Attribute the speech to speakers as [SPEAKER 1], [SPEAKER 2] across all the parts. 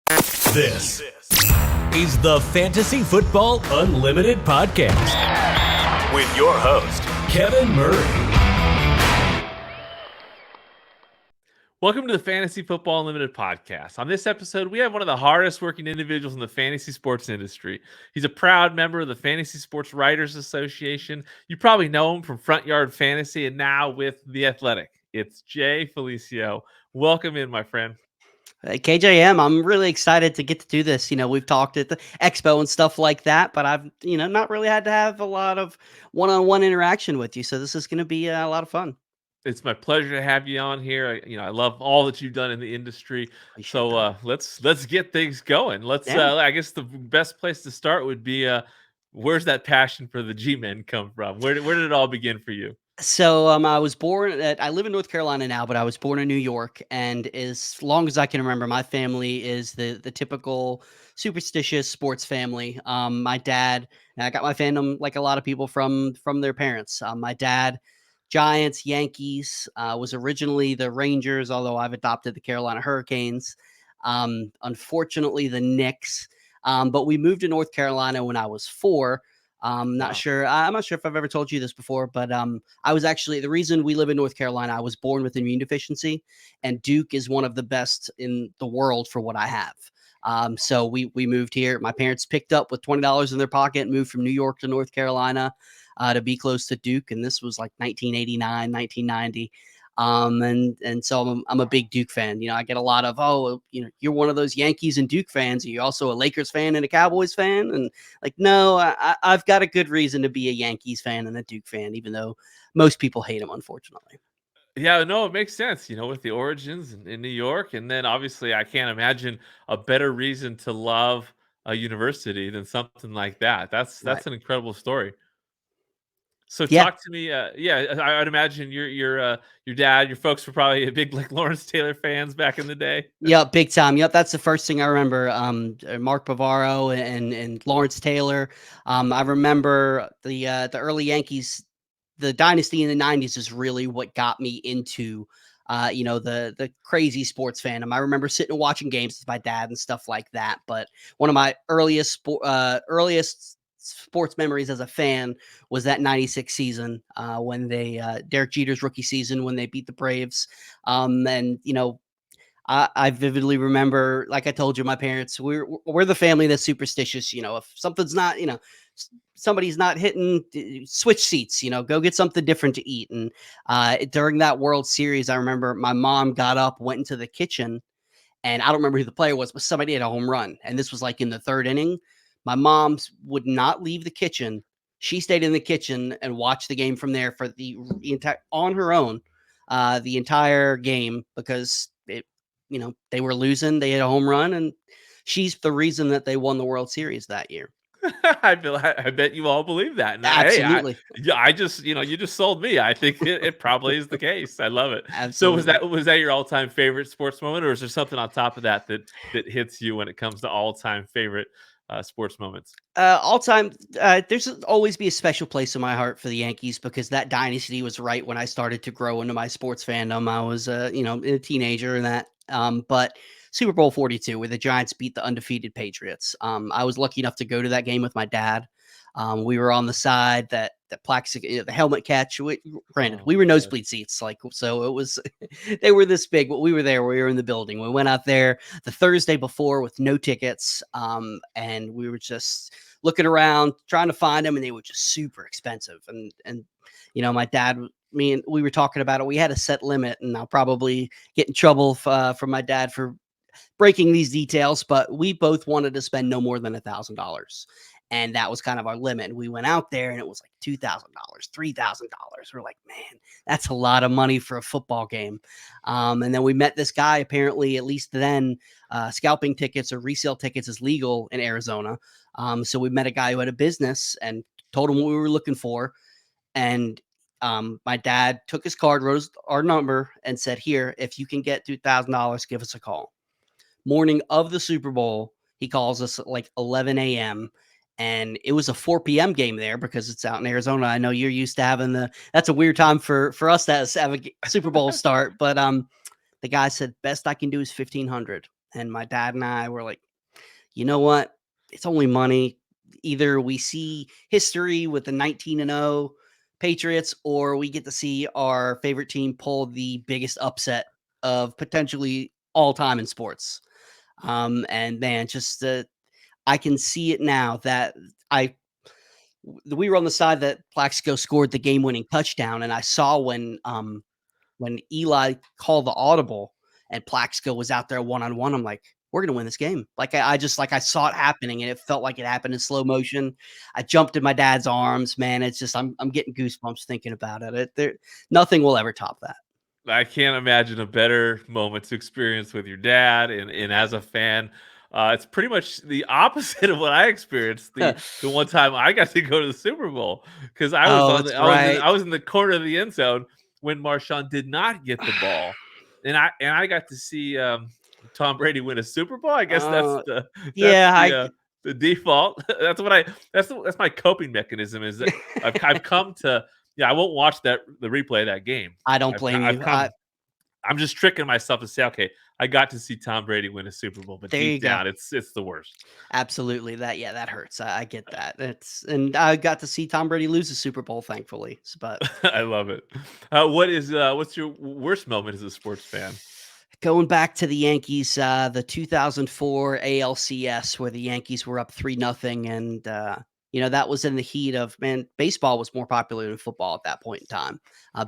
[SPEAKER 1] This is the Fantasy Football Unlimited podcast with your host, Kevin Murray.
[SPEAKER 2] Welcome to the Fantasy Football Unlimited podcast. On this episode, we have one of the hardest working individuals in the fantasy sports industry. He's a proud member of the Fantasy Sports Writers Association. You probably know him from Front Yard Fantasy and now with The Athletic. It's Jay Felicio. Welcome in, my friend.
[SPEAKER 3] KJM, I'm really excited to get to do this. We've talked at the expo and stuff like that, but I've, not really had to have a lot of one-on-one interaction with you. So this is going to be a lot of fun.
[SPEAKER 2] It's my pleasure to have you on here. I love all that you've done in the industry. So let's get things going. I guess the best place to start would be where's that passion for the G-Men come from? Where did it all begin for you?
[SPEAKER 3] So I was I live in North Carolina now, but I was born in New York, and as long as I can remember, my family is the typical superstitious sports family. My dad, and I got my fandom like a lot of people from their parents. My dad, Giants, Yankees, was originally the Rangers, although I've adopted the Carolina Hurricanes. Unfortunately, the Knicks. But we moved to North Carolina when I was 4. I'm not sure if I've ever told you this before, but I was actually the reason we live in North Carolina. I was born with immune deficiency, and Duke is one of the best in the world for what I have. So we moved here. My parents picked up with $20 in their pocket and moved from New York to North Carolina to be close to Duke, and this was like 1989, 1990. And so I'm a big Duke fan. I get a lot of, you're one of those Yankees and Duke fans. Are you also a Lakers fan and a Cowboys fan? And like, no, I've got a good reason to be a Yankees fan and a Duke fan, even though most people hate them, unfortunately.
[SPEAKER 2] Yeah, no, it makes sense, with the origins in New York. And then obviously I can't imagine a better reason to love a university than something like that. That's
[SPEAKER 3] Right.
[SPEAKER 2] an incredible story. So
[SPEAKER 3] Yeah.
[SPEAKER 2] talk to me. I'd imagine your dad, your folks were probably a big like Lawrence Taylor fans back in the day.
[SPEAKER 3] Yeah, big time. Yep, that's the first thing I remember. Mark Bavaro and Lawrence Taylor. I remember the early Yankees, the dynasty in the '90s is really what got me into, the crazy sports fandom. I remember sitting and watching games with my dad and stuff like that. But one of my earliest sports memories as a fan was that '96 season when Derek Jeter's rookie season when they beat the Braves. And I vividly remember, like I told you, my parents, we're the family that's superstitious. If something's not, somebody's not hitting, switch seats, go get something different to eat. And during that World Series, I remember my mom got up, went into the kitchen, and I don't remember who the player was, but somebody had a home run. And this was like in the 3rd inning. My mom would not leave the kitchen. She stayed in the kitchen and watched the game from there for the entire on her own, the entire game because they were losing. They had a home run, and she's the reason that they won the World Series that year.
[SPEAKER 2] I bet you all believe that. And
[SPEAKER 3] Absolutely.
[SPEAKER 2] I just, you just sold me. I think it probably is the case. I love it.
[SPEAKER 3] Absolutely.
[SPEAKER 2] So was that your all-time favorite sports moment, or is there something on top of that hits you when it comes to all-time favorite sports moments?
[SPEAKER 3] All time, there's always be a special place in my heart for the Yankees because that dynasty was right when I started to grow into my sports fandom. I was, a teenager and that. But Super Bowl 42, where the Giants beat the undefeated Patriots. I was lucky enough to go to that game with my dad. We were on the side that the helmet catch. Granted, we were nosebleed seats, so it was. They were this big, but we were there. We were in the building. We went out there the Thursday before with no tickets, and we were just looking around trying to find them, and they were just super expensive. And my dad, me and we were talking about it. We had a set limit, and I'll probably get in trouble from my dad for breaking these details, but we both wanted to spend no more than $1,000. And that was kind of our limit. We went out there and it was like $2,000, $3,000. We're like, man, that's a lot of money for a football game. And then we met this guy, apparently, at least then, scalping tickets or resale tickets is legal in Arizona. So we met a guy who had a business and told him what we were looking for. And my dad took his card, wrote our number, and said, here, if you can get $2,000, give us a call. Morning of the Super Bowl, he calls us at like 11 a.m. And it was a 4 p.m. game there because it's out in Arizona. I know you're used to having that's a weird time for us to have a Super Bowl start. But the guy said, best I can do is 1,500. And my dad and I were like, you know what? It's only money. Either we see history with the 19-0 Patriots, or we get to see our favorite team pull the biggest upset of potentially all time in sports. And man, just I can see it now that we were on the side that Plaxico scored the game-winning touchdown, and I saw when Eli called the audible and Plaxico was out there one-on-one, I'm like, we're gonna win this game. Like I just like I saw it happening and it felt like it happened in slow motion. I jumped in my dad's arms, man. It's just I'm getting goosebumps thinking about it. Nothing will ever top that.
[SPEAKER 2] I can't imagine a better moment to experience with your dad and as a fan. It's pretty much the opposite of what I experienced the one time I got to go to the Super Bowl because I was
[SPEAKER 3] Oh,
[SPEAKER 2] on
[SPEAKER 3] that's right.
[SPEAKER 2] I was in the corner of the end zone when Marshawn did not get the ball, and I got to see Tom Brady win a Super Bowl. I guess
[SPEAKER 3] Uh,
[SPEAKER 2] that's
[SPEAKER 3] yeah,
[SPEAKER 2] the default. That's my coping mechanism is that I've come to I won't watch the replay of that game.
[SPEAKER 3] I don't blame
[SPEAKER 2] I've
[SPEAKER 3] you.
[SPEAKER 2] come I'm just tricking myself to say, okay, I got to see Tom Brady win a Super Bowl, but
[SPEAKER 3] There you
[SPEAKER 2] deep
[SPEAKER 3] go.
[SPEAKER 2] down, it's the worst.
[SPEAKER 3] Absolutely. That hurts. I get that. And I got to see Tom Brady lose the Super Bowl, thankfully. But
[SPEAKER 2] I love it. What's your worst moment as a sports fan?
[SPEAKER 3] going back to the Yankees, the 2004 ALCS where the Yankees were up 3-0, and that was in the heat of, man, baseball was more popular than football at that point in time.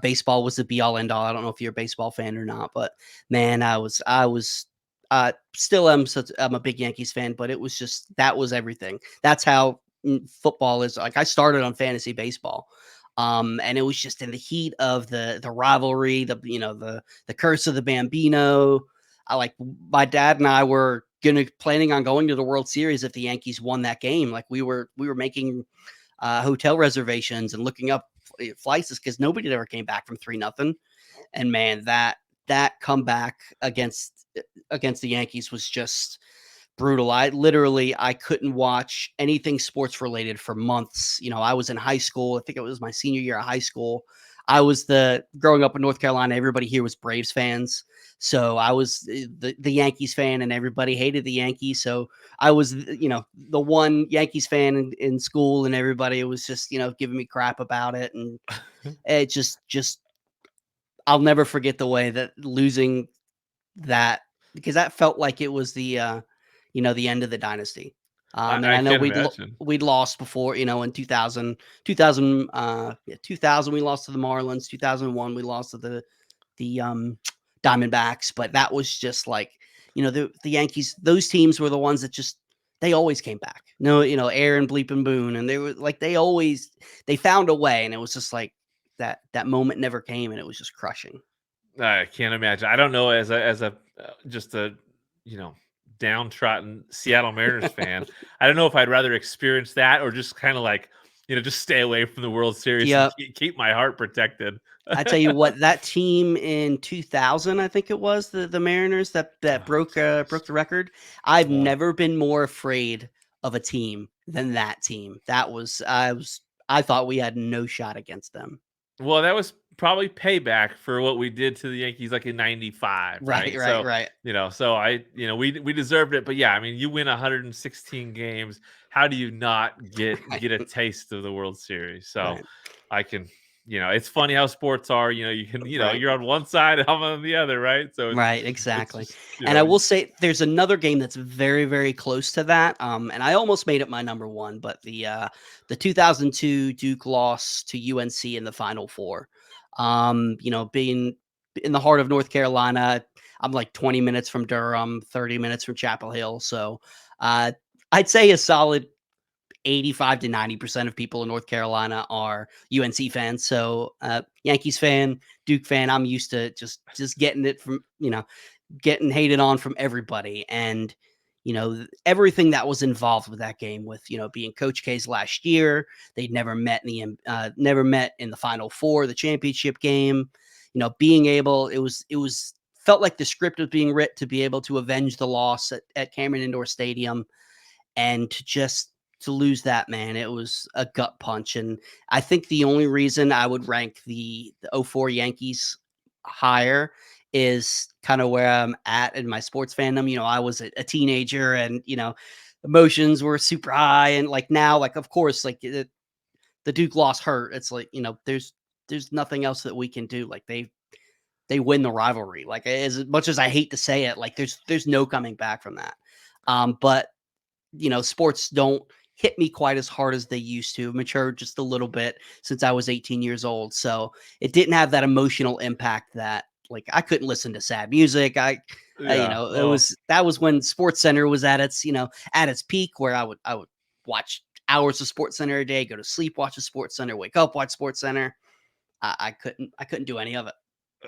[SPEAKER 3] Baseball was the be all end all. I don't know if you're a baseball fan or not, but man, still am such I'm a big Yankees fan, but it was just that was everything. That's how football is. Like I started on fantasy baseball. And it was just in the heat of the rivalry, the curse of the Bambino. My dad and I were planning on going to the World Series if the Yankees won that game. Like we were making hotel reservations and looking up flights because nobody ever came back from 3-0. And man, that comeback against the Yankees was just brutal. I couldn't watch anything sports related for months. I was in high school. I think it was my senior year of high school. I was growing up in North Carolina, everybody here was Braves fans. So I was the Yankees fan and everybody hated the Yankees. So I was, the one Yankees fan in school, and everybody was just, giving me crap about it. And it just, I'll never forget the way that losing that, because that felt like it was the end of the dynasty. And
[SPEAKER 2] I
[SPEAKER 3] I know
[SPEAKER 2] can't imagine.
[SPEAKER 3] we'd lost before, in 2000, 2000 we lost to the Marlins, 2001 we lost to the Diamondbacks, but that was just like, the Yankees, those teams were the ones that just they always came back. No, Aaron Bleep and Boone, and they were like they found a way, and it was just like that moment never came, and it was just crushing.
[SPEAKER 2] I can't imagine. I don't know as a just a you know downtrodden Seattle Mariners fan. I don't know if I'd rather experience that or just kind of like just stay away from the World Series and
[SPEAKER 3] Yep.
[SPEAKER 2] keep my heart protected.
[SPEAKER 3] I tell you what, that team in 2000, I think it was the Mariners that
[SPEAKER 2] Oh,
[SPEAKER 3] broke the record. I've
[SPEAKER 2] yeah.
[SPEAKER 3] never been more afraid of a team than that team. I thought we had no shot against them.
[SPEAKER 2] Well, that was probably payback for what we did to the Yankees like in '95,
[SPEAKER 3] Right,
[SPEAKER 2] right?
[SPEAKER 3] right,
[SPEAKER 2] So,
[SPEAKER 3] right,
[SPEAKER 2] we deserved it. But yeah, I mean, you win 116 games. How do you not
[SPEAKER 3] right,
[SPEAKER 2] get a taste of the World Series? So,
[SPEAKER 3] right,
[SPEAKER 2] I can, it's funny how sports are. You can,
[SPEAKER 3] right.
[SPEAKER 2] you're on one side, I'm on the other, right? So
[SPEAKER 3] Right,
[SPEAKER 2] it's
[SPEAKER 3] exactly.
[SPEAKER 2] just,
[SPEAKER 3] And I will say there's another game that's very, very close to that. And I almost made it my number one, but the 2002 Duke loss to UNC in the Final Four. Being in the heart of North Carolina, I'm like 20 minutes from Durham, 30 minutes from Chapel Hill. So uh, I'd say a solid 85 to 90% of people in North Carolina are UNC fans. So Yankees fan, Duke fan, I'm used to just getting it from, getting hated on from everybody. And, everything that was involved with that game with, being Coach K's last year, they'd never met in the Final Four, the championship game, being able, it was felt like the script was being written to be able to avenge the loss at Cameron Indoor Stadium. And to lose that, man, it was a gut punch. And I think the only reason I would rank the '04 Yankees higher is kind of where I'm at in my sports fandom. I was a teenager, and emotions were super high, and like now, like of course, like the Duke loss hurt. It's like there's nothing else that we can do. Like they win the rivalry. Like as much as I hate to say it, like there's no coming back from that. But sports don't hit me quite as hard as they used to. Matured just a little bit since I was 18 years old. So it didn't have that emotional impact that like I couldn't listen to sad music.
[SPEAKER 2] Yeah.
[SPEAKER 3] That was when Sports Center was at its, at its peak, where I would watch hours of Sports Center a day, go to sleep, watch a Sports Center, wake up, watch Sports Center. I couldn't do any of it.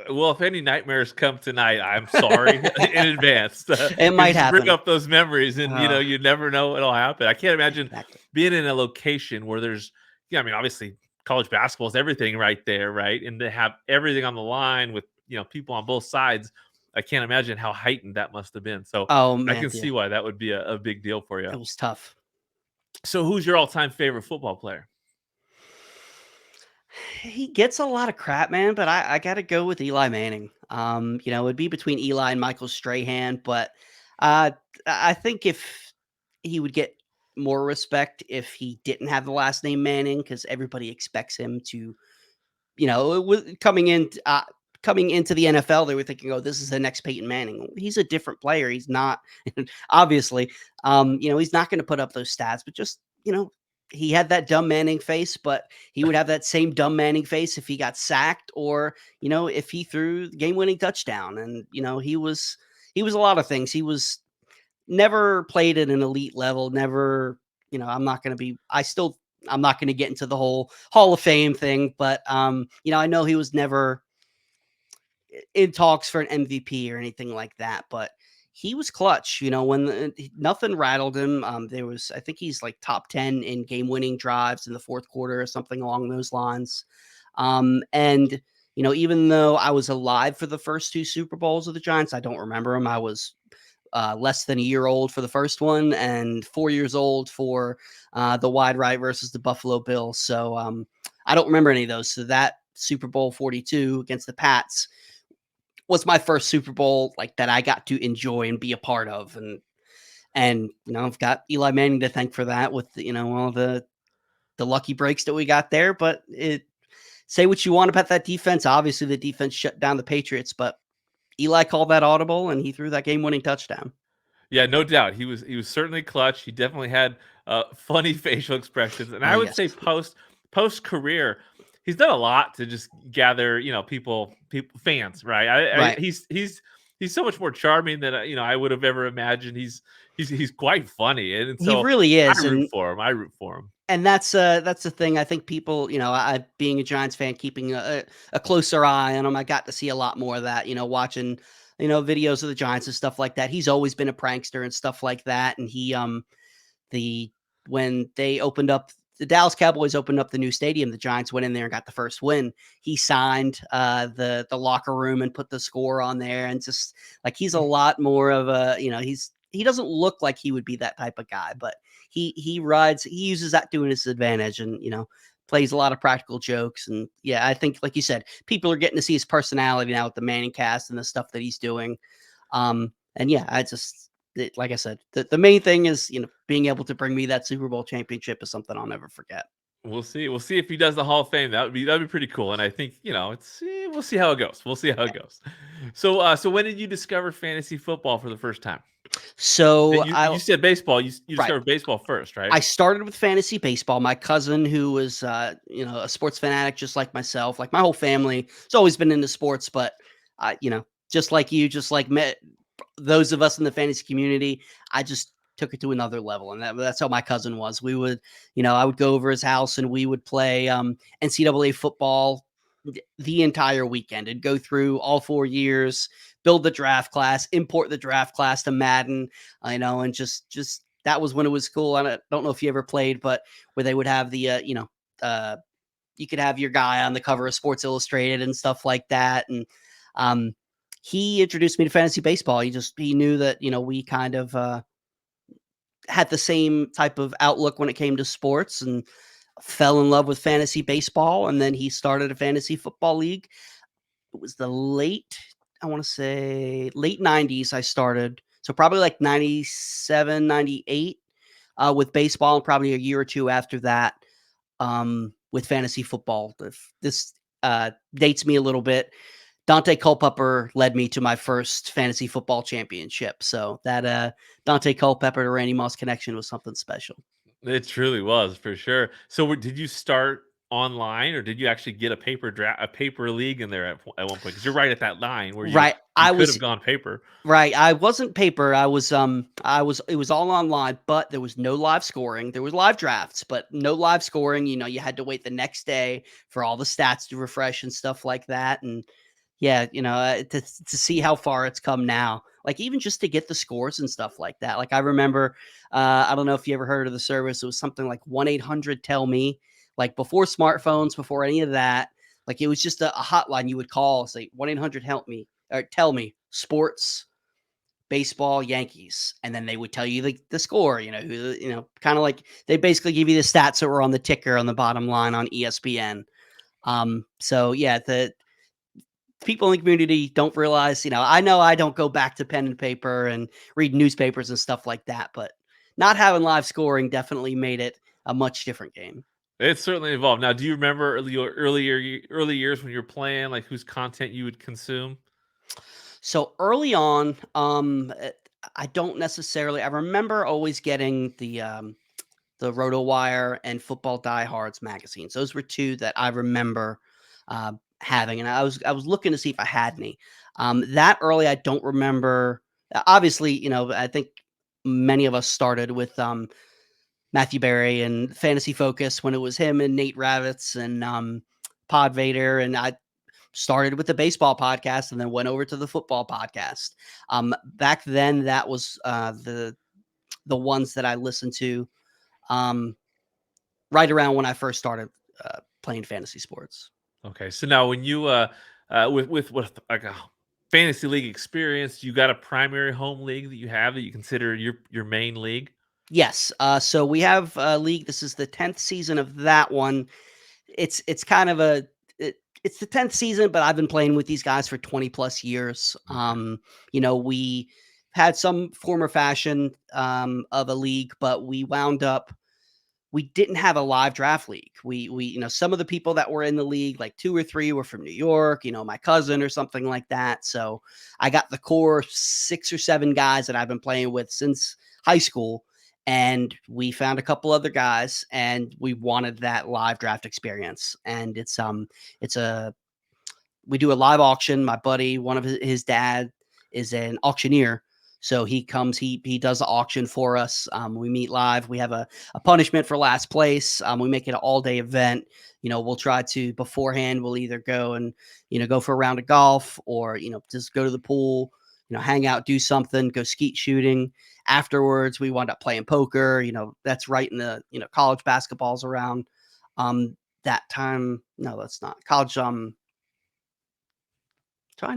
[SPEAKER 2] Well, if any nightmares come tonight, I'm sorry in advance.
[SPEAKER 3] It might
[SPEAKER 2] Just bring
[SPEAKER 3] happen.
[SPEAKER 2] up those memories, and you never know what'll happen. I can't imagine
[SPEAKER 3] Exactly.
[SPEAKER 2] being in a location where there's, I mean, obviously college basketball is everything right there, right? And to have everything on the line with people on both sides, I can't imagine how heightened that must have been. So
[SPEAKER 3] Oh
[SPEAKER 2] I
[SPEAKER 3] man,
[SPEAKER 2] can
[SPEAKER 3] yeah,
[SPEAKER 2] see why that would be a big deal for you.
[SPEAKER 3] it was tough.
[SPEAKER 2] So who's your all-time favorite football player?
[SPEAKER 3] He gets a lot of crap, man, but I gotta go with Eli Manning. It'd be between Eli and Michael Strahan, but uh, I think if he would get more respect if he didn't have the last name Manning, because everybody expects him to, coming into the NFL, they were thinking, "Oh, this is the next Peyton Manning." He's a different player. He's not, obviously, he's not going to put up those stats, but just he had that dumb Manning face, but he would have that same dumb Manning face if he got sacked or if he threw the game-winning touchdown. And he was a lot of things. He was never played at an elite level. Never, I'm not going to be. I'm not going to get into the whole Hall of Fame thing, but I know he was never in talks for an MVP or anything like that, but he was clutch, when nothing rattled him. I think he's like top 10 in game winning drives in the fourth quarter or something along those lines. And, even though I was alive for the first two Super Bowls of the Giants, I don't remember them. I was less than a year old for the first one and 4 years old for the wide right versus the Buffalo Bills. So I don't remember any of those. So that Super Bowl 42 against the Pats was my first Super Bowl like that I got to enjoy and be a part of. And I've got Eli Manning to thank for that with all the lucky breaks that we got there. But say what you want about that defense. Obviously, the defense shut down the Patriots, but Eli called that audible and he threw that game-winning touchdown.
[SPEAKER 2] Yeah, no doubt. He was certainly clutch. He definitely had funny facial expressions, and
[SPEAKER 3] Oh
[SPEAKER 2] I would
[SPEAKER 3] yes,
[SPEAKER 2] say post career, he's done a lot to just gather people fans. Right?
[SPEAKER 3] right.
[SPEAKER 2] He's so much more charming than I would have ever imagined. He's quite funny, and
[SPEAKER 3] He
[SPEAKER 2] so
[SPEAKER 3] really is,
[SPEAKER 2] I root for him. I root for him.
[SPEAKER 3] and that's the thing. I think people, I being a Giants fan, keeping a closer eye on him. I got to see a lot more of that. Watching videos of the Giants and stuff like that. He's always been a prankster and stuff like that. And he the when they opened up the Dallas Cowboys opened up the new stadium, the Giants went in there and got the first win. He signed the locker room and put the score on there, and just like he's a lot more of a he doesn't look like he would be that type of guy, but he uses that to his advantage, and plays a lot of practical jokes. And yeah, I think like you said, people are getting to see his personality now with the Manning cast and the stuff that he's doing. And yeah, like I said, the main thing is being able to bring me that Super Bowl championship is something I'll never forget.
[SPEAKER 2] We'll see. We'll see if he does the Hall of Fame. That'd be pretty cool. And I think we'll see how it goes. We'll see how it goes. So when did you discover fantasy football for the first time?
[SPEAKER 3] So
[SPEAKER 2] You said baseball. You
[SPEAKER 3] Right.
[SPEAKER 2] discovered baseball first, right?
[SPEAKER 3] I started with fantasy baseball. My cousin, who was a sports fanatic just like myself, like my whole family, has always been into sports, but just like you, just like those of us in the fantasy community, I just took it to another level, and that's how my cousin was. We would, I would go over his house and we would play NCAA football the entire weekend and go through all 4 years, build the draft class, import the draft class to Madden, and just that was when it was cool. I don't know if you ever played, but where they would have the, you could have your guy on the cover of Sports Illustrated and stuff like that. And he introduced me to fantasy baseball. He knew that, we kind of had the same type of outlook when it came to sports, and fell in love with fantasy baseball. And then he started a fantasy football league. It was the late I want to say late 90s I started. So probably like 97, 98 with baseball, and probably a year or two after that with fantasy football. This dates me a little bit. Dante Culpepper led me to my first fantasy football championship. So that Dante Culpepper to Randy Moss connection was something special.
[SPEAKER 2] It truly was for sure. So, did you start online, or did you actually get a paper league in there at one point? Because you're right at that line where
[SPEAKER 3] Right.
[SPEAKER 2] you
[SPEAKER 3] I
[SPEAKER 2] could
[SPEAKER 3] was
[SPEAKER 2] have gone paper.
[SPEAKER 3] Right, I wasn't paper, it was all online, but there was no live scoring. There was live drafts, but no live scoring. You had to wait the next day for all the stats to refresh and stuff like that, and yeah, to see how far it's come now, like, even just to get the scores and stuff like that. Like, I remember, I don't know if you ever heard of the service, it was something like 1-800-TELL-ME, like, before smartphones, before any of that, like, it was just a hotline you would call, say, 1-800-HELP-ME, or tell me, sports, baseball, Yankees, and then they would tell you the score, kind of like they basically give you the stats that were on the ticker on the bottom line on ESPN. So yeah, the people in the community don't realize, I know I don't go back to pen and paper and read newspapers and stuff like that, but not having live scoring definitely made it a much different game.
[SPEAKER 2] It's certainly evolved. Now, do you remember early years when you were playing, like whose content you would consume?
[SPEAKER 3] So early on, I don't necessarily. I remember always getting the RotoWire and Football Diehards magazines. Those were two that I remember having, and I was looking to see if I had any. That early, I don't remember. Obviously, I think many of us started with Matthew Berry and Fantasy Focus when it was him and Nate Ravitz and Pod Vader, and I started with the baseball podcast and then went over to the football podcast. Back then, that was the ones that I listened to. Um, right around when I first started playing fantasy sports.
[SPEAKER 2] Okay, so now when you with like a fantasy league experience, you got a primary home league that you have that you consider your main league.
[SPEAKER 3] Yes. So we have a league. This is the 10th season of that one. It's kind of it's the 10th season, but I've been playing with these guys for 20 plus years.
[SPEAKER 2] Okay.
[SPEAKER 3] We had some form or fashion of a league, but we didn't have a live draft league. Some of the people that were in the league, like 2 or 3 were from New York, my cousin or something like that. So I got the core 6 or 7 guys that I've been playing with since high school. And we found a couple other guys and we wanted that live draft experience. And it's a we do a live auction. My buddy, one of his dad is an auctioneer. So he comes, he does the auction for us. We meet live. We have a punishment for last place. We make it an all day event. We'll try to beforehand, we'll either go and, go for a round of golf or, just go to the pool, hang out, do something, go skeet shooting. Afterwards, we wind up playing poker. That's right in the, college basketball's around. That time, no, that's not college. Trying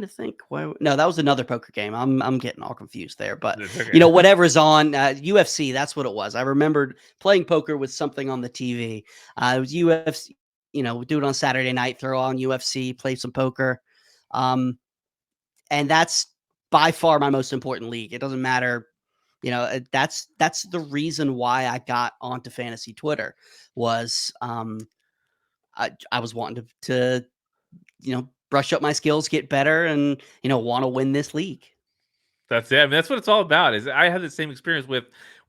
[SPEAKER 3] to think. No, that was another poker game. I'm getting all confused there, but
[SPEAKER 2] It's okay.
[SPEAKER 3] whatever's on UFC, that's what it was. I remembered playing poker with something on the TV. It was UFC. Do it on Saturday night. Throw on UFC, play some poker, and that's by far my most important league. It doesn't matter. That's the reason why I got onto fantasy Twitter was I was wanting to brush up my skills, get better, and, want to win this league.
[SPEAKER 2] That's it. I mean, that's what it's all about. Is I had the same experience with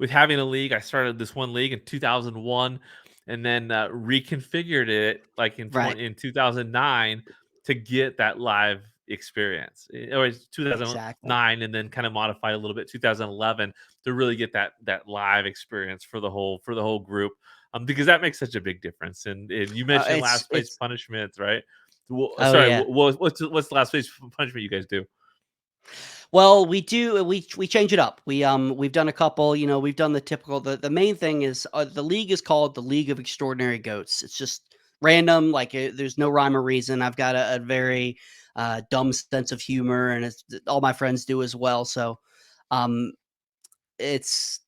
[SPEAKER 2] having a league. I started this one league in 2001, and then reconfigured it like
[SPEAKER 3] Right.
[SPEAKER 2] in 2009 to get that live experience. Or it's
[SPEAKER 3] Exactly.
[SPEAKER 2] 2009, and then kind of modified a little bit 2011 to really get that live experience for the whole group. Because that makes such a big difference. And you mentioned last place
[SPEAKER 3] It's
[SPEAKER 2] punishments, right? Well,
[SPEAKER 3] oh
[SPEAKER 2] sorry,
[SPEAKER 3] yeah.
[SPEAKER 2] what's the last place punishment you guys do?
[SPEAKER 3] Well, we change it up. We've done a couple, we've done the typical. The main thing is the league is called the League of Extraordinary Goats. It's just random, like there's no rhyme or reason. I've got a very dumb sense of humor, and it's all my friends do as well. So, um,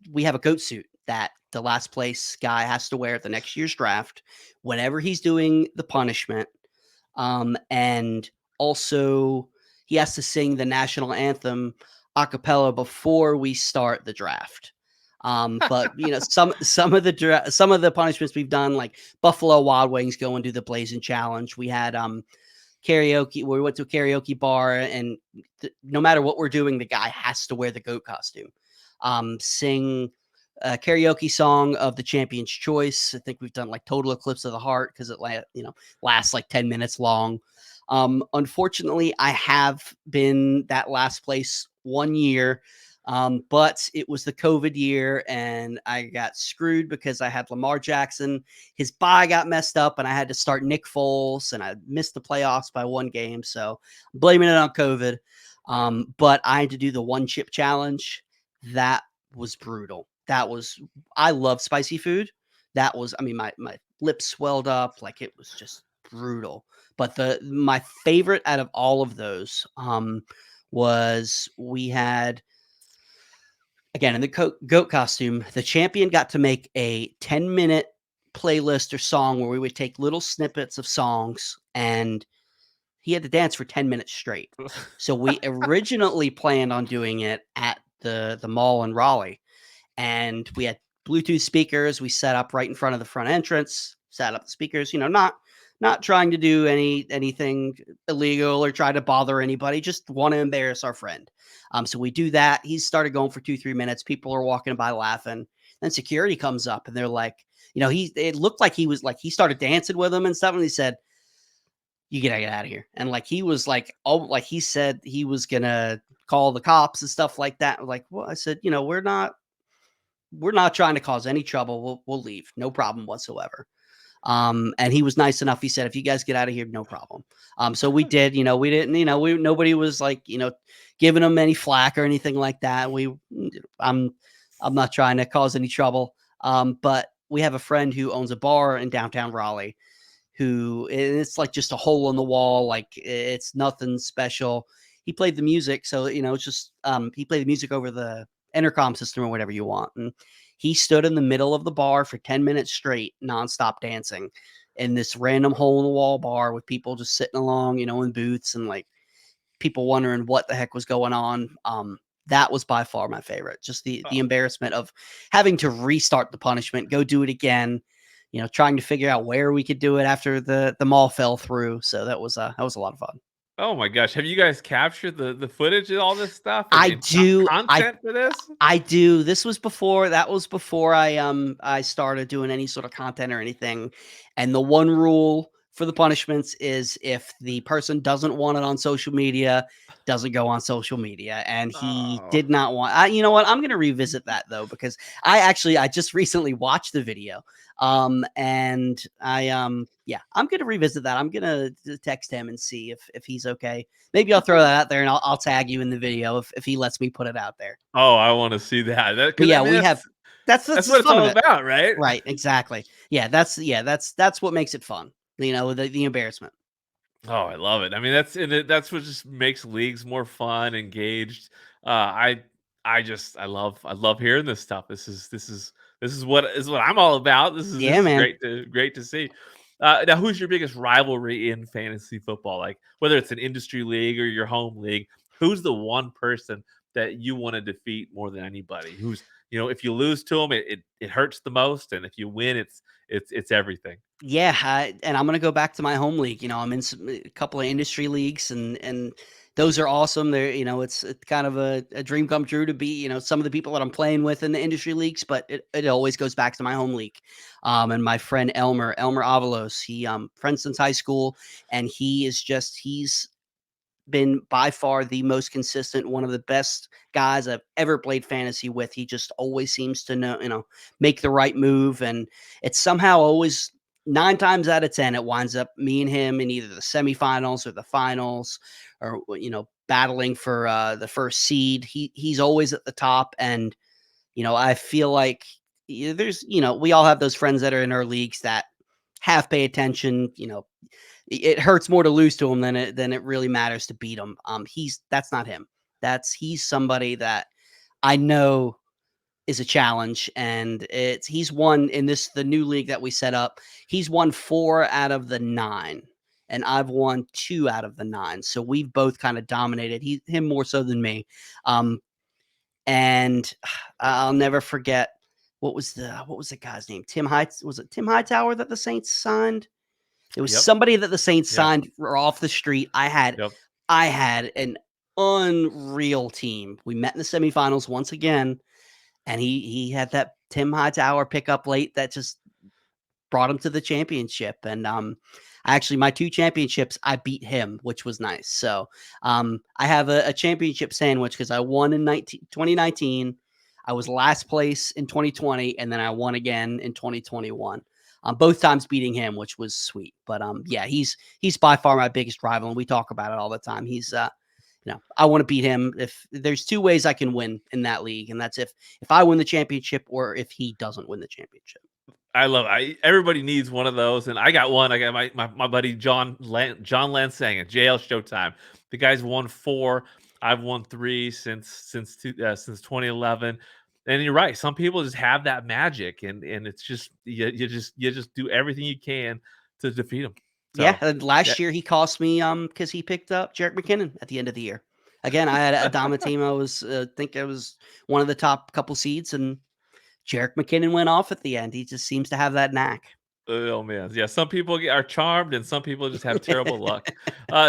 [SPEAKER 3] we have a goat suit that the last place guy has to wear at the next year's draft whenever he's doing the punishment. And also he has to sing the national anthem a cappella before we start the draft. But some of the punishments we've done, like Buffalo Wild Wings go and do the Blazing Challenge. We had karaoke. We went to a karaoke bar, and no matter what we're doing, the guy has to wear the goat costume. Sing a karaoke song of the Champion's Choice. I think we've done like Total Eclipse of the Heart because it lasts like 10 minutes long. Unfortunately, I have been that last place 1 year. But it was the COVID year and I got screwed because I had Lamar Jackson. His bye got messed up and I had to start Nick Foles and I missed the playoffs by 1 game. So I'm blaming it on COVID. But I had to do the 1 chip challenge. That was brutal. I love spicy food. My lips swelled up. Like it was just brutal. But my favorite out of all of those, was we had, again, in the goat costume, the champion got to make a 10-minute playlist or song where we would take little snippets of songs and he had to dance for 10 minutes straight. So we originally planned on doing it at the mall in Raleigh, and we had Bluetooth speakers. We set up right in front of the front entrance, set up the speakers, not trying to do anything illegal or try to bother anybody, just want to embarrass our friend. So we do that. He started going for 2-3 minutes. People are walking by laughing. Then security comes up and they're like, it looked like he started dancing with them and stuff. And he said, "You gotta get out of here." And like he was like, oh, like he said he was gonna call the cops and stuff like that. Like, well, I said, we're not trying to cause any trouble. We'll leave, no problem whatsoever. And he was nice enough. He said, "If you guys get out of here, no problem." So we did. We didn't. Nobody was like giving him any flack or anything like that. I'm not trying to cause any trouble. But we have a friend who owns a bar in downtown Raleigh it's like just a hole in the wall. Like it's nothing special. He played the music. So, it's just, he played the music over the intercom system or whatever you want. And he stood in the middle of the bar for 10 minutes straight, nonstop dancing in this random hole in the wall bar with people just sitting along, in booths and like people wondering what the heck was going on. That was by far my favorite. Just the embarrassment of having to restart the punishment, go do it again, trying to figure out where we could do it after the mall fell through. So that was a lot of fun.
[SPEAKER 2] Oh my gosh. Have you guys captured the footage of all this stuff
[SPEAKER 3] I
[SPEAKER 2] and
[SPEAKER 3] do.
[SPEAKER 2] content for this?
[SPEAKER 3] I do. That was before I started doing any sort of content or anything. And the one rule for the punishments is if the person doesn't want it on social media, doesn't go on social media. And he
[SPEAKER 2] Oh.
[SPEAKER 3] did not want, you know what? I'm going to revisit that though, because I just recently watched the video. And I'm going to revisit that. I'm going to text him and see if he's okay. Maybe I'll throw that out there and I'll tag you in the video if he lets me put it out there.
[SPEAKER 2] Oh, I want to see that.
[SPEAKER 3] But yeah, we have that's
[SPEAKER 2] what it's
[SPEAKER 3] fun
[SPEAKER 2] all
[SPEAKER 3] of it.
[SPEAKER 2] about, right?
[SPEAKER 3] Right, exactly. That's what makes it fun. The embarrassment.
[SPEAKER 2] Oh, I love it. I mean, that's what just makes leagues more fun, engaged. I love hearing this stuff. This is what I'm all about. This
[SPEAKER 3] Yeah,
[SPEAKER 2] is
[SPEAKER 3] man.
[SPEAKER 2] great to see. Now, who's your biggest rivalry in fantasy football? Like whether it's an industry league or your home league, who's the one person that you want to defeat more than anybody? Who's if you lose to them, it hurts the most, and if you win, it's everything.
[SPEAKER 3] Yeah, and I'm gonna go back to my home league. I'm in a couple of industry leagues, and those are awesome. They're it's kind of a dream come true to be some of the people that I'm playing with in the industry leagues, but it always goes back to my home league. And my friend Elmer Avalos, he friends since high school, and he's been by far the most consistent, one of the best guys I've ever played fantasy with. He just always seems to know, make the right move. And it's somehow always 9 times out of 10, it winds up me and him in either the semifinals or the finals or, battling for the first seed. He's always at the top. And, I feel like there's, we all have those friends that are in our leagues that have pay attention, it hurts more to lose to him than it really matters to beat him. That's not him. He's somebody that I know is a challenge, and he's won in the new league that we set up. He's won 4 out of the 9, and I've won 2 out of the 9. So we've both kind of dominated. Him more so than me. And I'll never forget what was the guy's name? Was it Tim Hightower that the Saints signed? It was
[SPEAKER 2] Yep.
[SPEAKER 3] somebody that the Saints
[SPEAKER 2] Yeah.
[SPEAKER 3] signed off the street. I had an unreal team. We met in the semifinals once again, and he had that Tim Hightower pickup late that just brought him to the championship. And actually, my 2 championships, I beat him, which was nice. So I have a championship sandwich because I won in 2019. I was last place in 2020, and then I won again in 2021. Both times beating him, which was sweet. But yeah, he's by far my biggest rival, and we talk about it all the time. He's I want to beat him. If there's 2 ways I can win in that league, and that's if I win the championship or if he doesn't win the championship.
[SPEAKER 2] I love it. Everybody needs one of those, and I got one. I got my buddy John Lansang at JL Showtime. The guy's won 4. I've won 3 since 2011. And you're right. Some people just have that magic, and it's just you just do everything you can to defeat them. So,
[SPEAKER 3] yeah, and last year he cost me because he picked up Jerick McKinnon at the end of the year. Again, I had a dominant team. I was think I was one of the top couple seeds, and Jerick McKinnon went off at the end. He just seems to have that knack.
[SPEAKER 2] oh man, yeah. Some people are charmed, and some people just have terrible luck.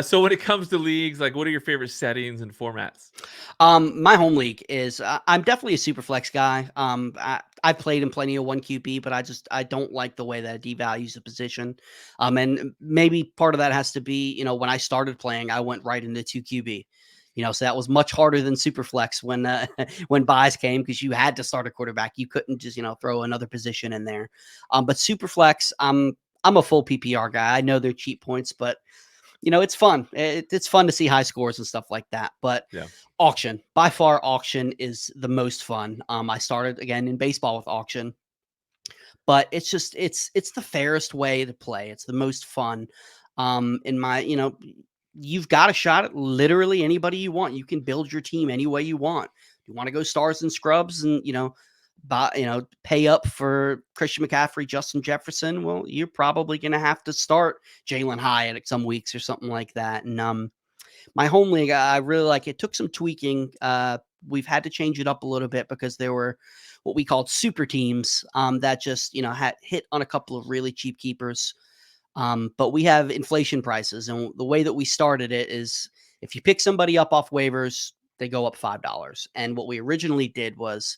[SPEAKER 2] So when it comes to leagues, like, what are your favorite settings and formats?
[SPEAKER 3] My home league is I'm definitely a super flex guy. I played in plenty of 1 QB, but I don't like the way that it devalues the position. And maybe part of that has to be, when I started playing, I went right into 2 QB. So that was much harder than super flex when when buys came, because you had to start a quarterback. You couldn't just throw another position in there. But super flex, I'm a full PPR guy. I know they're cheap points, but it's fun. It's fun to see high scores and stuff like that. But
[SPEAKER 2] Yeah.
[SPEAKER 3] auction, by far, auction is the most fun. I started again in baseball with auction, but it's just it's the fairest way to play. It's the most fun. In my you've got a shot at literally anybody you want. You can build your team any way you want. You want to go stars and scrubs and pay up for Christian McCaffrey, Justin Jefferson. Well, you're probably going to have to start Jalen Hyatt at some weeks or something like that. And my home league, I really like it. Took some tweaking. We've had to change it up a little bit because there were what we called super teams that just had hit on a couple of really cheap keepers. But we have inflation prices, and the way that we started it is if you pick somebody up off waivers, they go up $5. And what we originally did was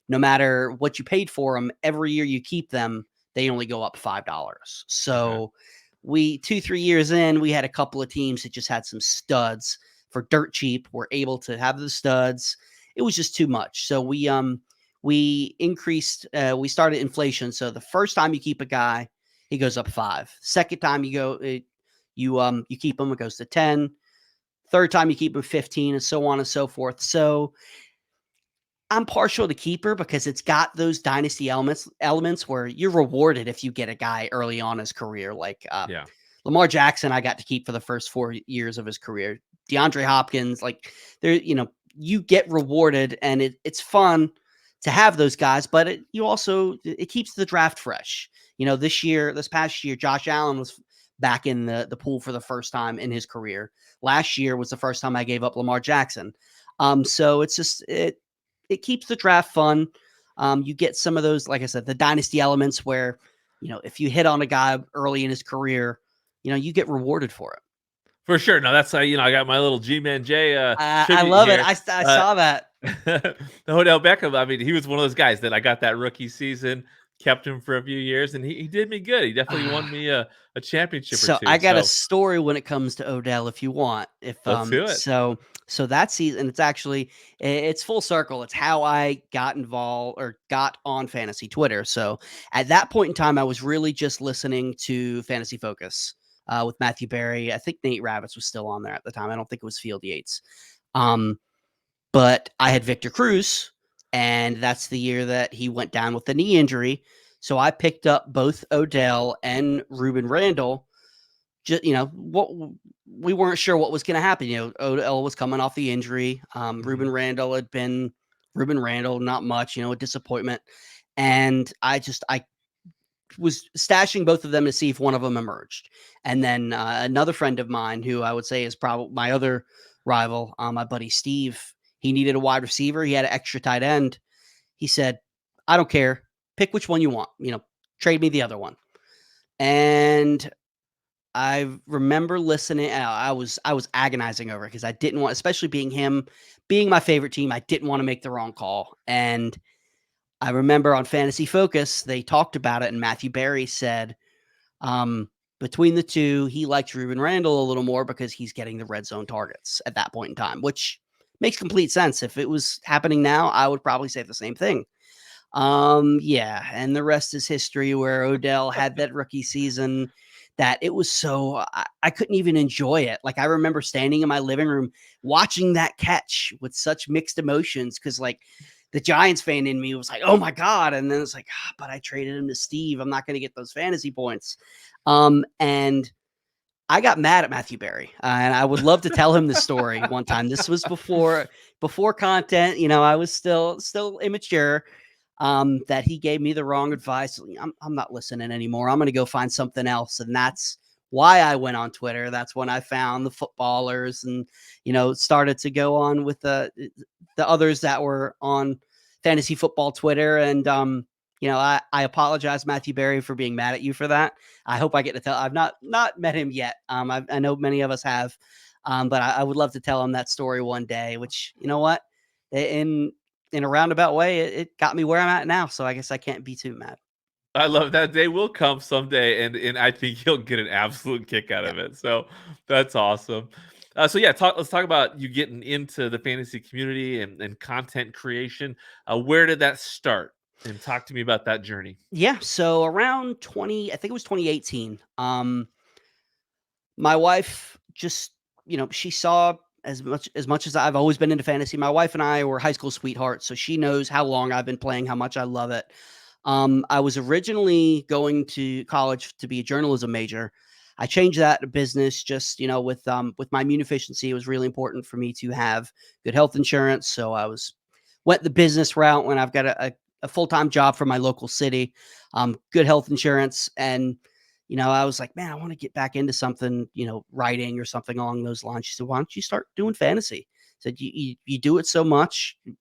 [SPEAKER 3] no matter what you paid for them, every year you keep them, they only go up $5. So we 2-3 years in, we had a couple of teams that just had some studs for dirt cheap. We're able to have the studs. It was just too much. So we increased, we started inflation. So the first time you keep a guy, he goes up 5. Second time you keep him, it goes to 10. Third time you keep him 15, and so on and so forth. So I'm partial to keeper because it's got those dynasty elements where you're rewarded if you get a guy early on in his career. Like Lamar Jackson, I got to keep for the first 4 years of his career. DeAndre Hopkins, like you get rewarded, and it's fun to have those guys, but it keeps the draft fresh. This past year, Josh Allen was back in the pool for the first time in his career. Last year was the first time I gave up Lamar Jackson. So it's just it keeps the draft fun. You get some of those, like I said, the dynasty elements where, if you hit on a guy early in his career, you get rewarded for it.
[SPEAKER 2] For sure. No, that's I got my little G-Man J.
[SPEAKER 3] I love
[SPEAKER 2] here.
[SPEAKER 3] it. I saw that.
[SPEAKER 2] The Odell Beckham. I mean, he was one of those guys that I got that rookie season, kept him for a few years, and he did me good. He definitely won me a championship or two.
[SPEAKER 3] I got a story when it comes to Odell, if you want.
[SPEAKER 2] Let's do it.
[SPEAKER 3] So that season, it's full circle. It's how I got involved or got on Fantasy Twitter. So at that point in time, I was really just listening to Fantasy Focus with Matthew Berry. I think Nate Ravitz was still on there at the time. I don't think it was Field Yates. But I had Victor Cruz, and that's the year that he went down with the knee injury. So I picked up both Odell and Ruben Randall. Just what we weren't sure what was going to happen. Odell was coming off the injury. Ruben Randall had been Ruben Randall, not much. A disappointment. And I was stashing both of them to see if one of them emerged. And then another friend of mine, who I would say is probably my other rival, my buddy Steve, he needed a wide receiver. He had an extra tight end. He said, I don't care. Pick which one you want. Trade me the other one. And I remember listening. I was agonizing over it because I didn't want, especially being my favorite team, I didn't want to make the wrong call. And I remember on Fantasy Focus, they talked about it, and Matthew Berry said, between the two, he likes Ruben Randall a little more because he's getting the red zone targets at that point in time, which makes complete sense. If it was happening now, I would probably say the same thing. Yeah, and the rest is history, where Odell had that rookie season that it was so I couldn't even enjoy it. Like, I remember standing in my living room watching that catch with such mixed emotions, because like the Giants fan in me was like, oh my God. And then it's like, but I traded him to Steve. I'm not going to get those fantasy points. And I got mad at Matthew Berry, and I would love to tell him the story one time. This was before content. I was still immature. That he gave me the wrong advice. I'm not listening anymore. I'm going to go find something else. And that's why I went on Twitter. That's when I found the footballers and, started to go on with the others that were on fantasy football Twitter. And, I apologize, Matthew Berry, for being mad at you for that. I hope I get to tell. I've not met him yet. I know many of us have, but I would love to tell him that story one day. Which, you know what, in a roundabout way, it got me where I'm at now. So I guess I can't be too mad.
[SPEAKER 2] I love that day will come someday, and I think he'll get an absolute kick out
[SPEAKER 3] Yeah.
[SPEAKER 2] of it. So that's awesome. So yeah, let's talk about you getting into the fantasy community and content creation. Where did that start? And talk to me about that journey.
[SPEAKER 3] Yeah. So around I think it was 2018. My wife just, she saw as much as I've always been into fantasy. My wife and I were high school sweethearts, so she knows how long I've been playing, how much I love it. I was originally going to college to be a journalism major. I changed that to business, just with my immune deficiency. It was really important for me to have good health insurance, so I went the business route when I've got a full-time job for my local city, good health insurance, and I was like, man, I want to get back into something, writing or something along those lines. She said, why don't you start doing fantasy? I said, you do it so much, it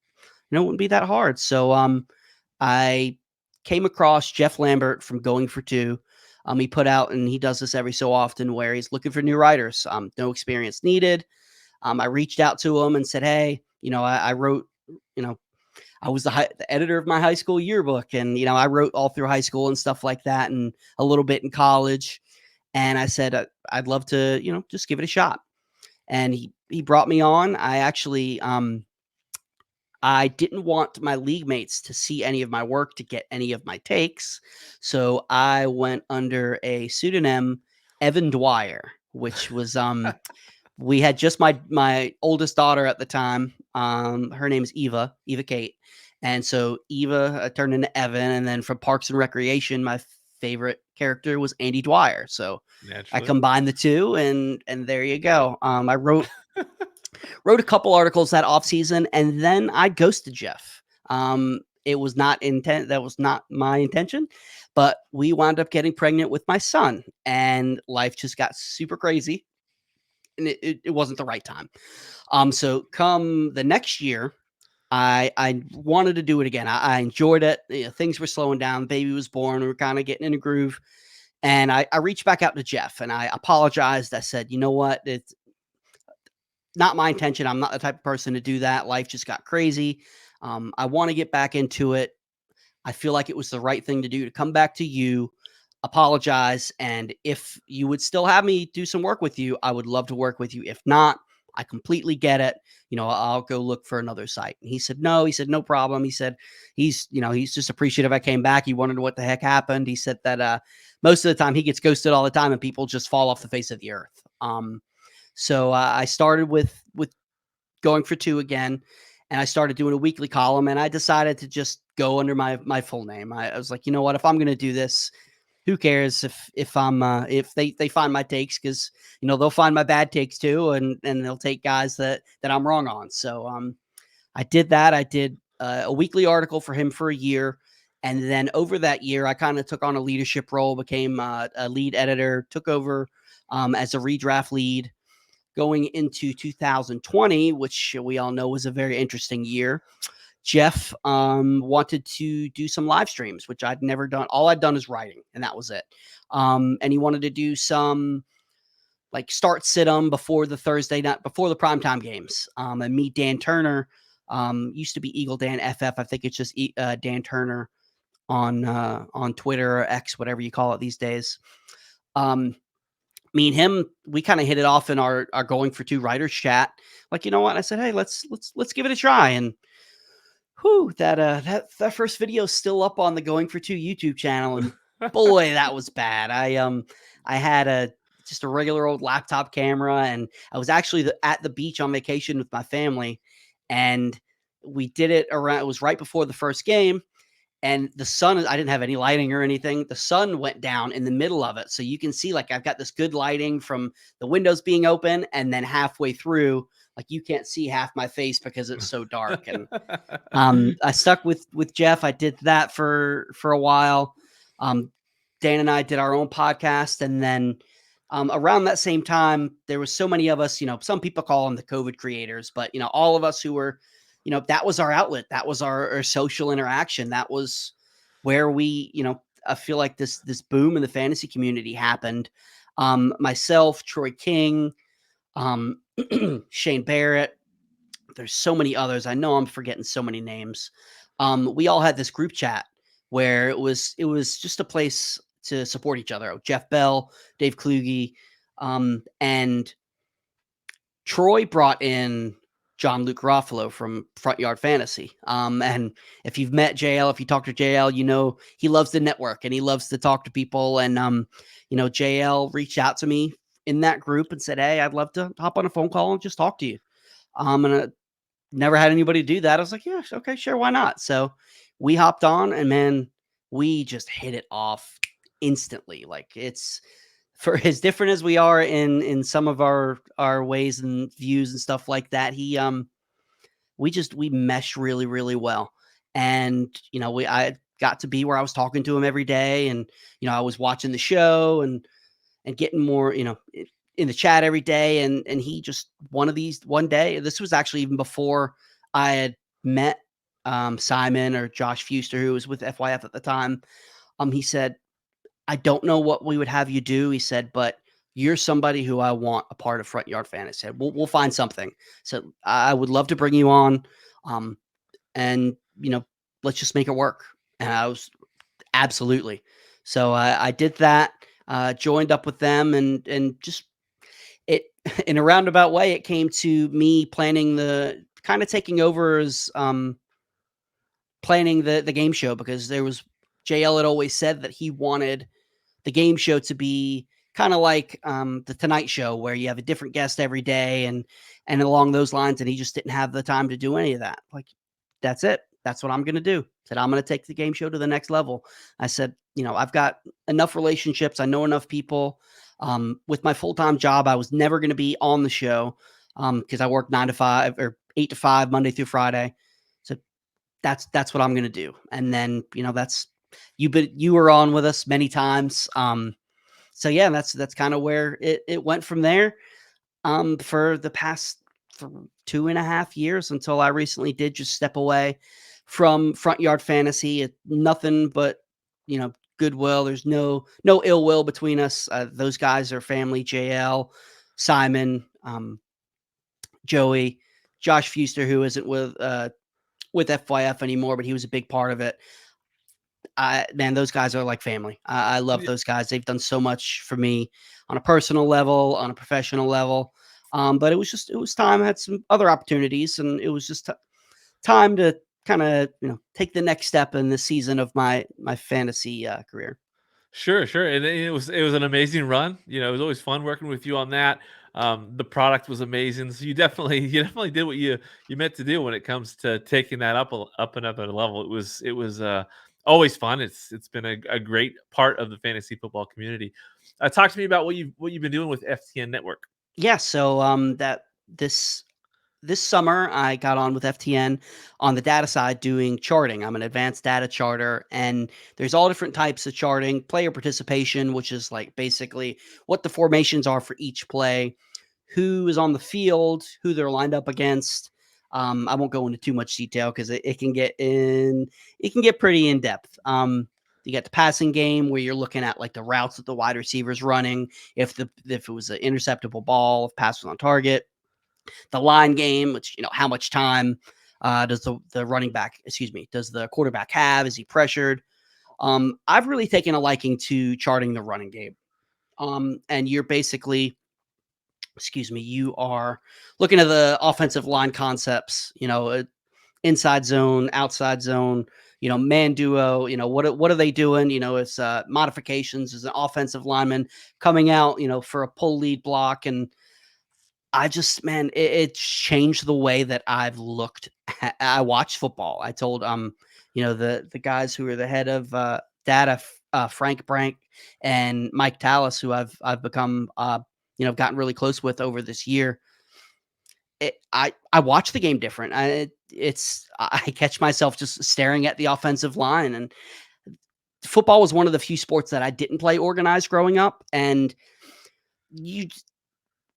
[SPEAKER 3] wouldn't be that hard. So I came across Jeff Lambert from Going for Two. He put out, and he does this every so often, where he's looking for new writers. No experience needed. I reached out to him and said, hey, I wrote, I was the editor of my high school yearbook, and I wrote all through high school and stuff like that, and a little bit in college. And I said, I'd love to, just give it a shot. And he brought me on. I actually I didn't want my league mates to see any of my work, to get any of my takes. So I went under a pseudonym, Evan Dwyer, which was we had just my oldest daughter at the time. Her name is Eva Kate. And so Eva turned into Evan, and then from Parks and Recreation, my favorite character was Andy Dwyer. So I
[SPEAKER 2] Naturally.
[SPEAKER 3] combined the two, and there you go. I wrote a couple articles that off season, and then I ghosted Jeff. It was not that was not my intention, but we wound up getting pregnant with my son, and life just got super crazy, and it wasn't the right time. So come the next year, I wanted to do it again. I enjoyed it. Things were slowing down. Baby was born. We were kind of getting in a groove. And I reached back out to Jeff, and I apologized. I said, you know what? It's not my intention. I'm not the type of person to do that. Life just got crazy. I want to get back into it. I feel like it was the right thing to do, to come back to you, apologize. And if you would still have me do some work with you, I would love to work with you. If not, I completely get it. I'll go look for another site. And he said, no. He said, no problem. He said, he's just appreciative I came back. He wondered what the heck happened. He said that most of the time he gets ghosted all the time, and people just fall off the face of the earth. So I started with Going for Two again, and I started doing a weekly column, and I decided to just go under my full name. I was like, you know what, if I'm going to do this, who cares if I'm if they find my takes, because they'll find my bad takes too, and they'll take guys that I'm wrong on. So I did that. I did a weekly article for him for a year, And then over that year, I kind of took on a leadership role, became a lead editor, took over as a redraft lead going into 2020, which we all know was a very interesting year. Jeff wanted to do some live streams, which I'd never done. All I'd done is writing, and that was it. And he wanted to do some like start sit 'em before the Thursday night, before the primetime games. And meet Dan Turner, used to be Eagle Dan FF. I think it's just Dan Turner on Twitter or X, whatever you call it these days. Me and him, we kind of hit it off in our going for two writers chat. Like, you know what? I said, hey, let's give it a try. And whew, that first video is still up on the Going for Two YouTube channel, and boy, that was bad. I had just a regular old laptop camera, and I was actually at the beach on vacation with my family, and we did it around. It was right before the first game, and the sun, I didn't have any lighting or anything. The sun went down in the middle of it. So you can see, like, I've got this good lighting from the windows being open. And then halfway through, like, you can't see half my face because it's so dark. And I stuck with Jeff. I did that for a while. Dan and I did our own podcast. And then around that same time, there was so many of us, some people call them the COVID creators, but, all of us who were, that was our outlet. That was our social interaction. That was where we, I feel like this boom in the fantasy community happened. Myself, Troy King, Shane Barrett. There's so many others. I know I'm forgetting so many names. We all had this group chat where it was just a place to support each other. Jeff Bell, Dave Kluge, and Troy brought in John Luke Garofalo from Front Yard Fantasy. And if you've met JL, if you talk to JL, he loves the network and he loves to talk to people. And, JL reached out to me in that group and said, hey, I'd love to hop on a phone call and just talk to you. And I never had anybody do that. I was like, yeah, okay, sure. Why not? So we hopped on, and man, we just hit it off instantly. Like, it's, for as different as we are in some of our ways and views and stuff like that, we mesh really, really well. And, I got to be where I was talking to him every day, and, I was watching the show and getting more, in the chat every day. And he just, one day, this was actually even before I had met Simon or Josh Fuster, who was with FYF at the time. He said, I don't know what we would have you do, he said, but you're somebody who I want a part of Front Yard Fantasy. We'll find something. So I would love to bring you on, and let's just make it work. And I was absolutely. So I did that. Joined up with them, and just it in a roundabout way. It came to me planning taking over as planning the game show, because there was JL had always said that he wanted the game show to be kind of like the Tonight Show, where you have a different guest every day and along those lines. And he just didn't have the time to do any of that. Like, that's it. That's what I'm going to do. Said, I'm going to take the game show to the next level. I said, I've got enough relationships. I know enough people. With my full-time job, I was never going to be on the show because I work 9 to 5 or 8 to 5, Monday through Friday. So that's what I'm going to do. And then, that's, you were on with us many times. So yeah, that's kind of where it went from there. For the past 2.5 years, until I recently did just step away from Front Yard Fantasy. Nothing but, goodwill. There's no ill will between us. Those guys are family. JL, Simon, Joey, Josh Fuster, who isn't with FYF anymore, but he was a big part of it. Man, those guys are like family. I love those guys. They've done so much for me on a personal level, on a professional level. But it was time. I had some other opportunities, and it was just time to kind of, take the next step in the season of my fantasy career.
[SPEAKER 2] Sure. And it was an amazing run. It was always fun working with you on that. The product was amazing. So you definitely did what you meant to do when it comes to taking that up another level. It was always fun. It's been a great part of the fantasy football community. Talk to me about what you've been doing with FTN Network.
[SPEAKER 3] Yeah. So this summer I got on with FTN on the data side doing charting. I'm an advanced data charter, and there's all different types of charting. Player participation, which is like basically what the formations are for each play, who is on the field, who they're lined up against. I won't go into too much detail because it can get pretty in depth. You got the passing game where you're looking at like the routes that the wide receivers running, if it was an interceptable ball, if pass was on target. The line game, which how much time does the running back, does the quarterback have? Is he pressured? I've really taken a liking to charting the running game. And you're basically you are looking at the offensive line concepts, inside zone, outside zone, man duo, what are they doing? It's modifications as an offensive lineman coming out, for a pull lead block. And I just, man, it's changed the way that I've looked I watch football. I told, the guys who are the head of data, Frank Brank and Mike Tallis, who I've become, gotten really close with over this year. I watch the game different. I catch myself just staring at the offensive line, and football was one of the few sports that I didn't play organized growing up. And you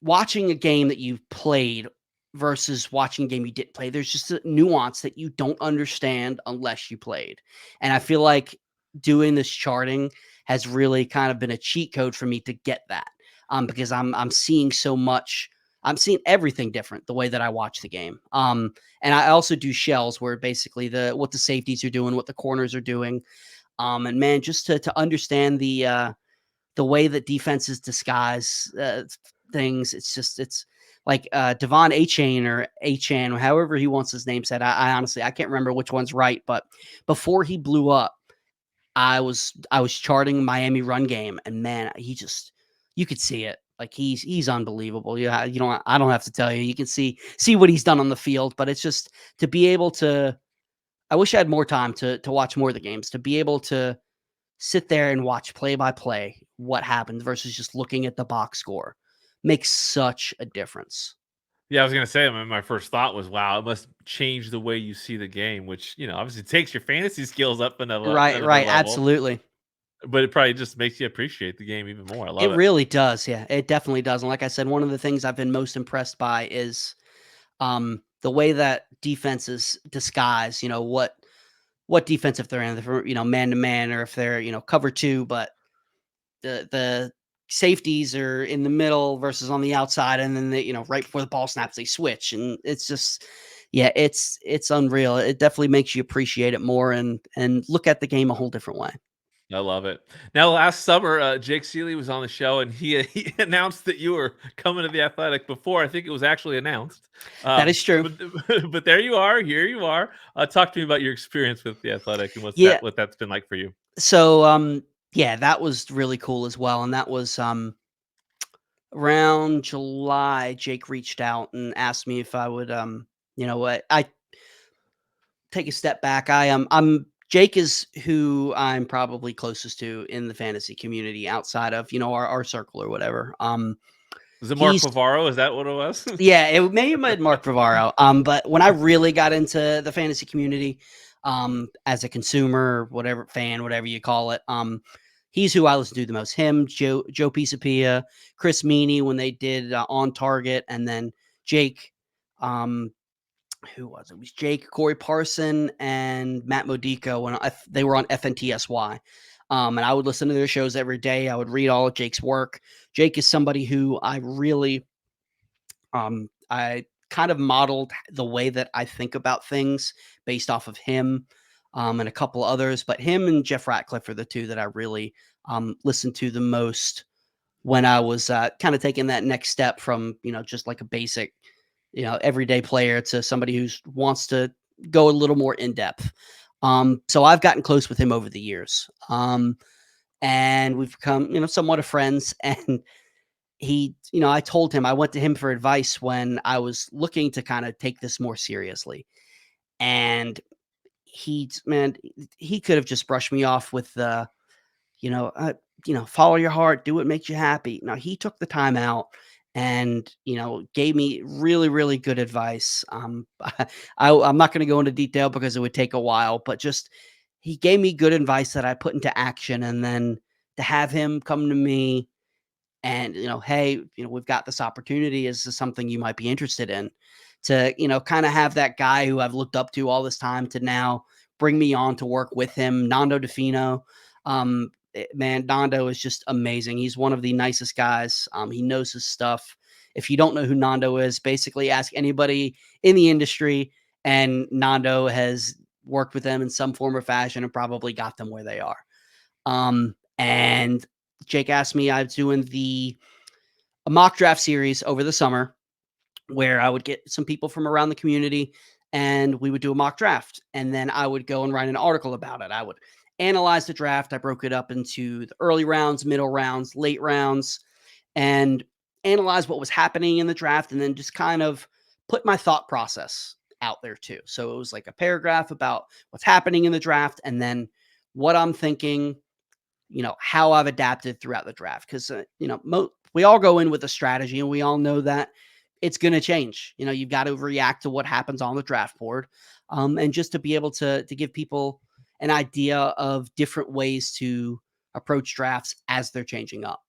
[SPEAKER 3] watching a game that you've played versus watching a game you didn't play, there's just a nuance that you don't understand unless you played. And I feel like doing this charting has really kind of been a cheat code for me to get that. Because I'm seeing so much. I'm seeing everything different the way that I watch the game. And I also do shells where basically what the safeties are doing, what the corners are doing. And man, just to understand the way that defenses disguise things. It's like Devon A-Chain or A-Chan, however he wants his name said. I honestly, I can't remember which one's right, but before he blew up, I was charting Miami run game, and man, you could see it. Like he's unbelievable. Yeah, I don't have to tell you. You can see what he's done on the field, but it's just to be able to. I wish I had more time to watch more of the games, to be able to sit there and watch play by play what happens versus just looking at the box score makes such a difference.
[SPEAKER 2] Yeah, I was gonna say, my first thought was, wow, it must change the way you see the game, which obviously takes your fantasy skills up
[SPEAKER 3] Right,
[SPEAKER 2] another
[SPEAKER 3] right,
[SPEAKER 2] level.
[SPEAKER 3] absolutely.
[SPEAKER 2] But it probably just makes you appreciate the game even more. I
[SPEAKER 3] It
[SPEAKER 2] love it.
[SPEAKER 3] really does. Yeah, it definitely does. And like I said, one of the things I've been most impressed by is the way that defenses disguise, what defense if they're in, if they're, man to man, or if they're, cover two, but the safeties are in the middle versus on the outside, and then they, right before the ball snaps, they switch, and it's just, yeah, it's unreal. It definitely makes you appreciate it more and look at the game a whole different way.
[SPEAKER 2] I love it. Now, last summer, Jake Seeley was on the show, and he announced that you were coming to the Athletic before I think it was actually announced.
[SPEAKER 3] That is true.
[SPEAKER 2] But but there you are. Here you are. Talk to me about your experience with the Athletic and
[SPEAKER 3] Yeah.
[SPEAKER 2] what that's been like for you.
[SPEAKER 3] So yeah, that was really cool as well. And that was around July. Jake reached out and asked me if I would what I take a step back. I'm Jake is who I'm probably closest to in the fantasy community outside of, our circle or whatever.
[SPEAKER 2] Was it Mark
[SPEAKER 3] He's
[SPEAKER 2] Bavaro? Is that what it was?
[SPEAKER 3] Yeah, it may have been Mark Bavaro. But when I really got into the fantasy community, as a consumer, whatever fan, whatever you call it, he's who I listen to the most. Him, Joe Pisapia, Chris Meany when they did On Target, and then Jake. Who was it? It was Jake, Corey Parson, and Matt Modica when they were on FNTSY. And I would listen to their shows every day. I would read all of Jake's work. Jake is somebody who I kind of modeled the way that I think about things based off of him, and a couple others, but him and Jeff Ratcliffe are the two that I really listened to the most when I was kind of taking that next step from, just like a basic, everyday player to somebody who wants to go a little more in depth. So I've gotten close with him over the years. And we've become, somewhat of friends. And I told him, I went to him for advice when I was looking to kind of take this more seriously. And man, he could have just brushed me off with the, follow your heart, do what makes you happy. Now he took the time out and gave me really, really good advice. I'm not going to go into detail because it would take a while, but just he gave me good advice that I put into action, and then to have him come to me and hey, we've got this opportunity. Is this something you might be interested in? To kind of have that guy who I've looked up to all this time to now bring me on to work with him, Nando DeFino. Man, Nando is just amazing. He's one of the nicest guys. He knows his stuff. If you don't know who Nando is, basically ask anybody in the industry, and Nando has worked with them in some form or fashion and probably got them where they are. And Jake asked me, I was doing a mock draft series over the summer where I would get some people from around the community and we would do a mock draft. And then I would go and write an article about it. I would analyze the draft. I broke it up into the early rounds, middle rounds, late rounds, and analyze what was happening in the draft, and then just kind of put my thought process out there too. So it was like a paragraph about what's happening in the draft and then what I'm thinking, how I've adapted throughout the draft. Because, we all go in with a strategy and we all know that it's going to change. You've got to react to what happens on the draft board. And just to be able to give people an idea of different ways to approach drafts as they're changing up.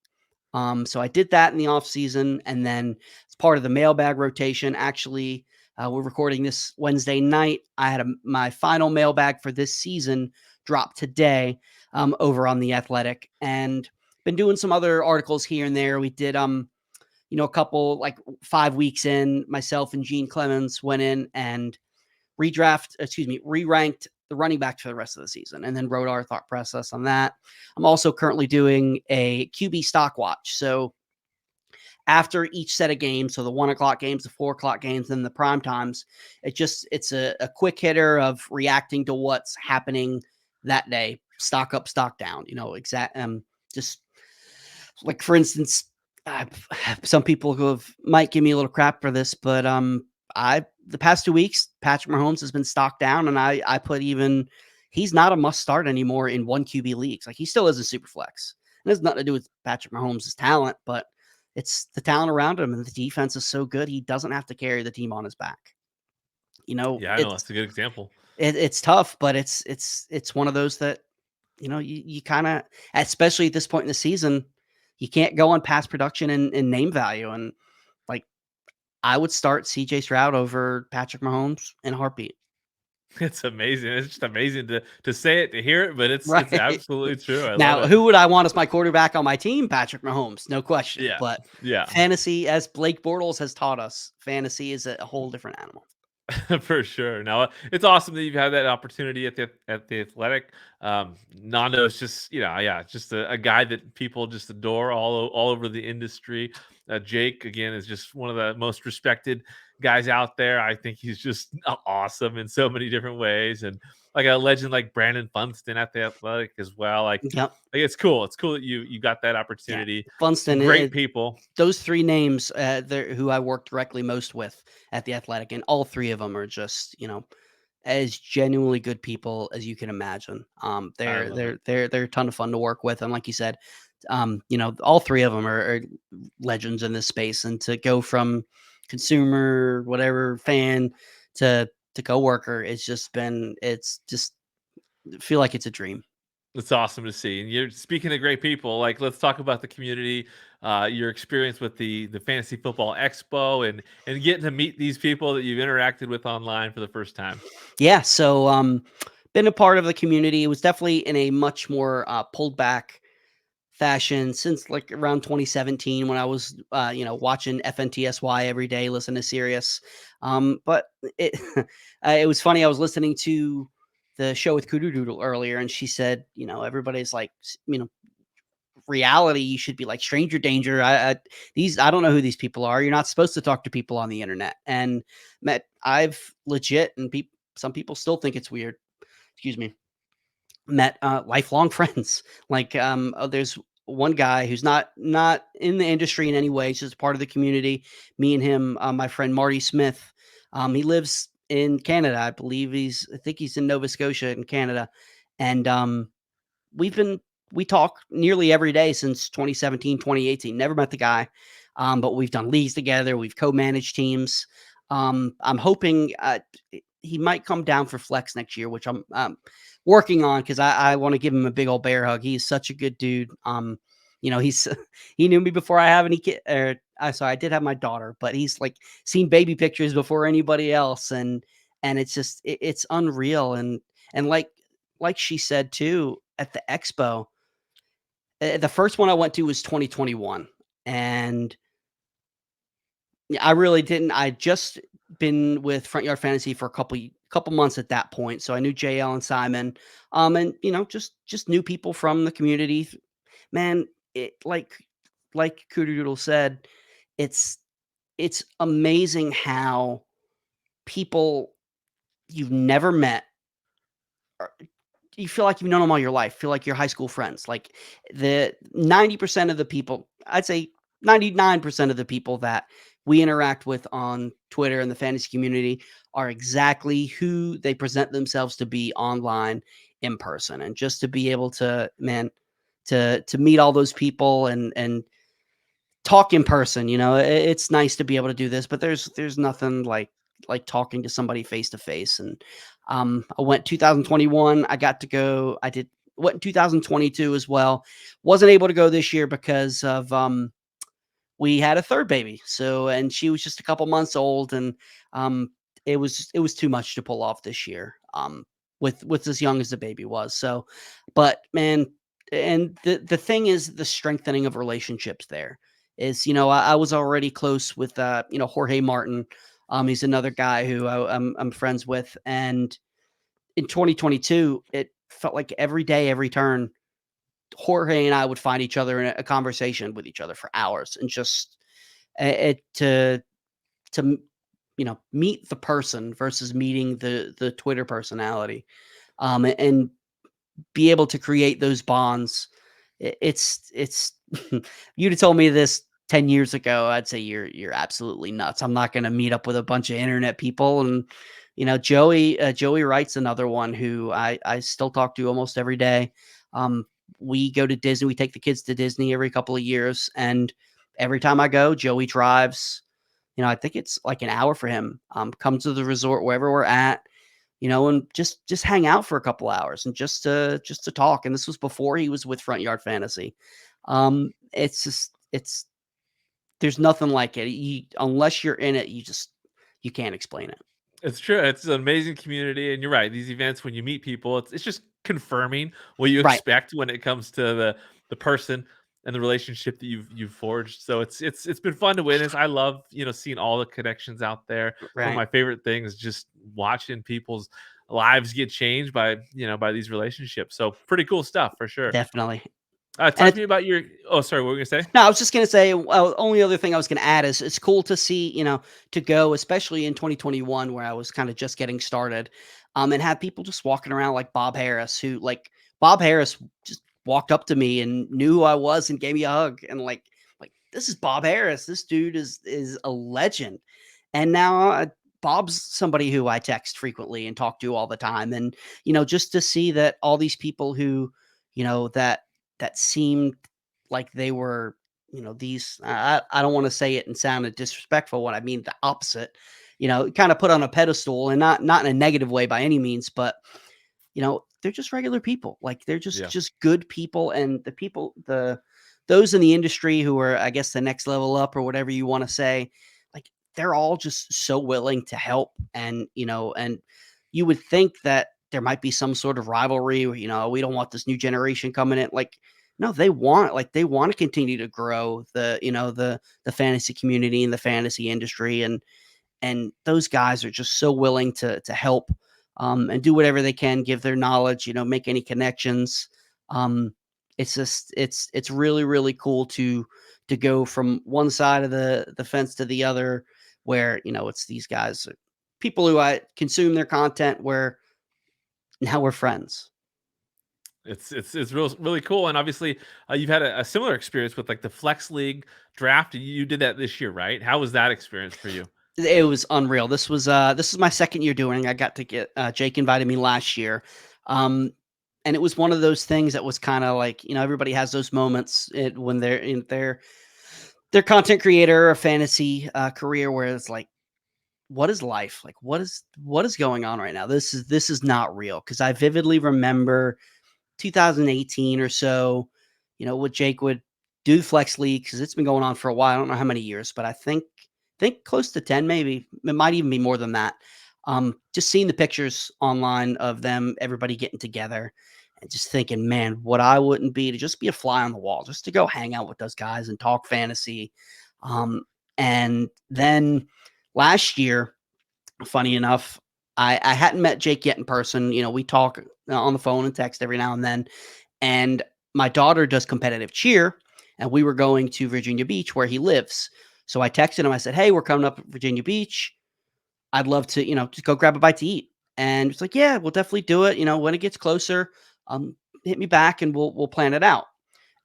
[SPEAKER 3] So I did that in the off season, and then as part of the mailbag rotation, actually, we're recording this Wednesday night. I had my final mailbag for this season drop today over on the Athletic, and been doing some other articles here and there. We did a couple, like 5 weeks in, myself and Gene Clemens went in and re-ranked the running back for the rest of the season, and then wrote our thought process on that. I'm also currently doing a QB stock watch. So after each set of games, so the 1:00 games, the 4:00 games, and the prime times, it's a quick hitter of reacting to what's happening that day. Stock up, stock down, just like, for instance, some people who might give me a little crap for this, but the past 2 weeks, Patrick Mahomes has been stocked down, and I put he's not a must start anymore in 1 QB leagues. Like, he still is a super flex. It has nothing to do with Patrick Mahomes' talent, but it's the talent around him, and the defense is so good he doesn't have to carry the team on his back.
[SPEAKER 2] Yeah, I know that's a good example.
[SPEAKER 3] It's tough, but it's one of those that you kind of, especially at this point in the season, you can't go on past production and name value. And like, I would start CJ Stroud over Patrick Mahomes in a heartbeat.
[SPEAKER 2] It's amazing. It's just amazing to say it, to hear it, but it's
[SPEAKER 3] Right.
[SPEAKER 2] absolutely true. I
[SPEAKER 3] Now,
[SPEAKER 2] love it.
[SPEAKER 3] who would I want as my quarterback on my team? Patrick Mahomes, no question.
[SPEAKER 2] Yeah.
[SPEAKER 3] But
[SPEAKER 2] Yeah.
[SPEAKER 3] fantasy, as Blake Bortles has taught us, fantasy is a whole different animal.
[SPEAKER 2] For sure. Now it's awesome that you've had that opportunity at the Athletic. Nando is just just a guy that people just adore all over the industry. Jake again is just one of the most respected guys out there. I think he's just awesome in so many different ways, and like a legend like Brandon Funston at the Athletic as well. Like it's cool. It's cool that you got that opportunity.
[SPEAKER 3] Yeah. Funston,
[SPEAKER 2] Some great people.
[SPEAKER 3] Those 3 names, who I worked directly most with at the Athletic, and all 3 of them are just, as genuinely good people as you can imagine. They're a ton of fun to work with, and like you said, all 3 of them are legends in this space. And to go from consumer, whatever, fan to coworker, it's just feel like it's a dream.
[SPEAKER 2] It's awesome to see. And you're speaking of great people, like let's talk about the community, your experience with the Fantasy Football Expo and getting to meet these people that you've interacted with online for the first time.
[SPEAKER 3] Yeah, so been a part of the community. It was definitely in a much more pulled back fashion since like around 2017 when I was watching FNTSY every day, listening to Sirius. But it it was funny. I was listening to the show with Kudu Doodle earlier, and she said, everybody's like, reality, you should be like stranger danger. I don't know who these people are. You're not supposed to talk to people on the internet. And I've legit, and some people still think it's weird. Excuse me. Met lifelong friends. Like there's one guy who's not in the industry in any way, he's just part of the community. Me and him, my friend Marty Smith, he lives in Canada. I think he's in Nova Scotia in Canada. And we talk nearly every day since 2017, 2018. Never met the guy. but we've done leagues together. We've co-managed teams. I'm hoping he might come down for flex next year, which I'm working on because I want to give him a big old bear hug. He's such a good dude. He's he knew me before I have any kid. Sorry, I did have my daughter, but he's like seen baby pictures before anybody else, and it's just it's unreal. And like she said too at the expo, the first one I went to was 2021, and I really didn't. I just been with Front Yard Fantasy for a couple months at that point, so I knew JL and Simon, and just knew people from the community. Man, it like Cooter Doodle said, it's it's amazing how people you've never met you feel like you've known them all your life, feel like you're high school friends. Like the 90% of the people, I'd say 99% of the people that we interact with on Twitter and the fantasy community are exactly who they present themselves to be online in person. And just to be able to, man, to meet all those people and talk in person, it's nice to be able to do this, but there's nothing like talking to somebody face to face. And I went 2021. I did went in 2022 as well. Wasn't able to go this year because of we had a third baby. So and she was just a couple months old, and um it was too much to pull off this year. With as young as the baby was. So, but man, and the thing is the strengthening of relationships there is, I was already close with Jorge Martin. He's another guy who I'm friends with, and in 2022, it felt like every day, every turn, Jorge and I would find each other in a conversation with each other for hours, and just it to meet the person versus meeting the Twitter personality, and be able to create those bonds. It's you'd have told me this 10 years ago, I'd say you're absolutely nuts. I'm not going to meet up with a bunch of internet people. And Joey Wright's another one who I still talk to almost every day. We go to Disney. We take the kids to Disney every couple of years, and every time I go, Joey drives. I think it's like an hour for him. Come to the resort wherever we're at, and just hang out for a couple hours and just to talk. And this was before he was with Front Yard Fantasy. It's there's nothing like it. Unless you're in it, you can't explain it.
[SPEAKER 2] It's true. It's an amazing community, and you're right. These events, when you meet people, it's just confirming what you
[SPEAKER 3] Right.
[SPEAKER 2] expect when it comes to the person and the relationship that you've forged. So it's been fun to witness. I love seeing all the connections out there. One of
[SPEAKER 3] Right.
[SPEAKER 2] my favorite things is just watching people's lives get changed by these relationships. So pretty cool stuff for sure.
[SPEAKER 3] Definitely. And
[SPEAKER 2] Talk to me about your. Oh, sorry. What were you gonna say?
[SPEAKER 3] no, I was just gonna say, only other thing I was gonna add is it's cool to see, to go, especially in 2021 where I was kind of just getting started, and have people just walking around like Bob Harris, who like Bob Harris just walked up to me and knew who I was and gave me a hug, and like this is Bob Harris. This dude is a legend. And now Bob's somebody who I text frequently and talk to all the time, and just to see that all these people who, that seemed like they were, these I don't want to say it and sound disrespectful when I mean the opposite, kind of put on a pedestal, and not in a negative way by any means, but they're just regular people. Like they're
[SPEAKER 2] Yeah.
[SPEAKER 3] just good people, and those in the industry who are, I guess, the next level up or whatever you want to say, like they're all just so willing to help. And and you would think that there might be some sort of rivalry, where, we don't want this new generation coming in. Like, no, they want to continue to grow the fantasy community and the fantasy industry, and those guys are just so willing to help, and do whatever they can, give their knowledge, make any connections. It's just it's really really cool to go from one side of the fence to the other, where it's these guys, people who I consume their content, where now we're friends.
[SPEAKER 2] It's really cool, and obviously you've had a similar experience with like the Flex League draft. You did that this year, right? How was that experience for you?
[SPEAKER 3] It was unreal. This is my second year doing it. I got to get Jake invited me last year. Um, and it was one of those things that was kind of like, everybody has those moments when they're their content creator or fantasy career where it's like, what is life? Like, what is going on right now? This is not real. Cause I vividly remember 2018 or so, what Jake would do the flex league because it's been going on for a while. I don't know how many years, but I think close to 10, maybe. It might even be more than that. Just seeing the pictures online of them, everybody getting together and just thinking, man, what I wouldn't be to just be a fly on the wall, just to go hang out with those guys and talk fantasy. And then last year, funny enough, I hadn't met Jake yet in person. We talk on the phone and text every now and then. And my daughter does competitive cheer, and we were going to Virginia Beach where he lives. So I texted him. I said, "Hey, we're coming up to Virginia Beach. I'd love to, just go grab a bite to eat." And it's like, "Yeah, we'll definitely do it. When it gets closer, hit me back and we'll plan it out."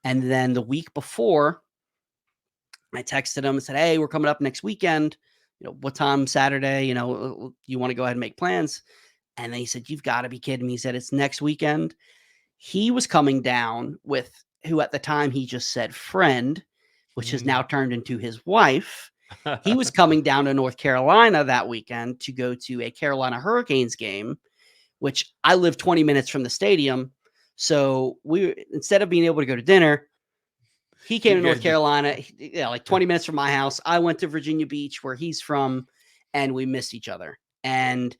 [SPEAKER 3] And then the week before, I texted him and said, "Hey, we're coming up next weekend. What time Saturday? You want to go ahead and make plans?" And then he said, "You've got to be kidding me." He said, "It's next weekend." He was coming down with who at the time he just said friend, which has now turned into his wife. He was coming down to North Carolina that weekend to go to a Carolina Hurricanes game, which I live 20 minutes from the stadium. So instead of being able to go to dinner, he came to North Carolina, like 20 minutes from my house. I went to Virginia Beach where he's from, and we missed each other. And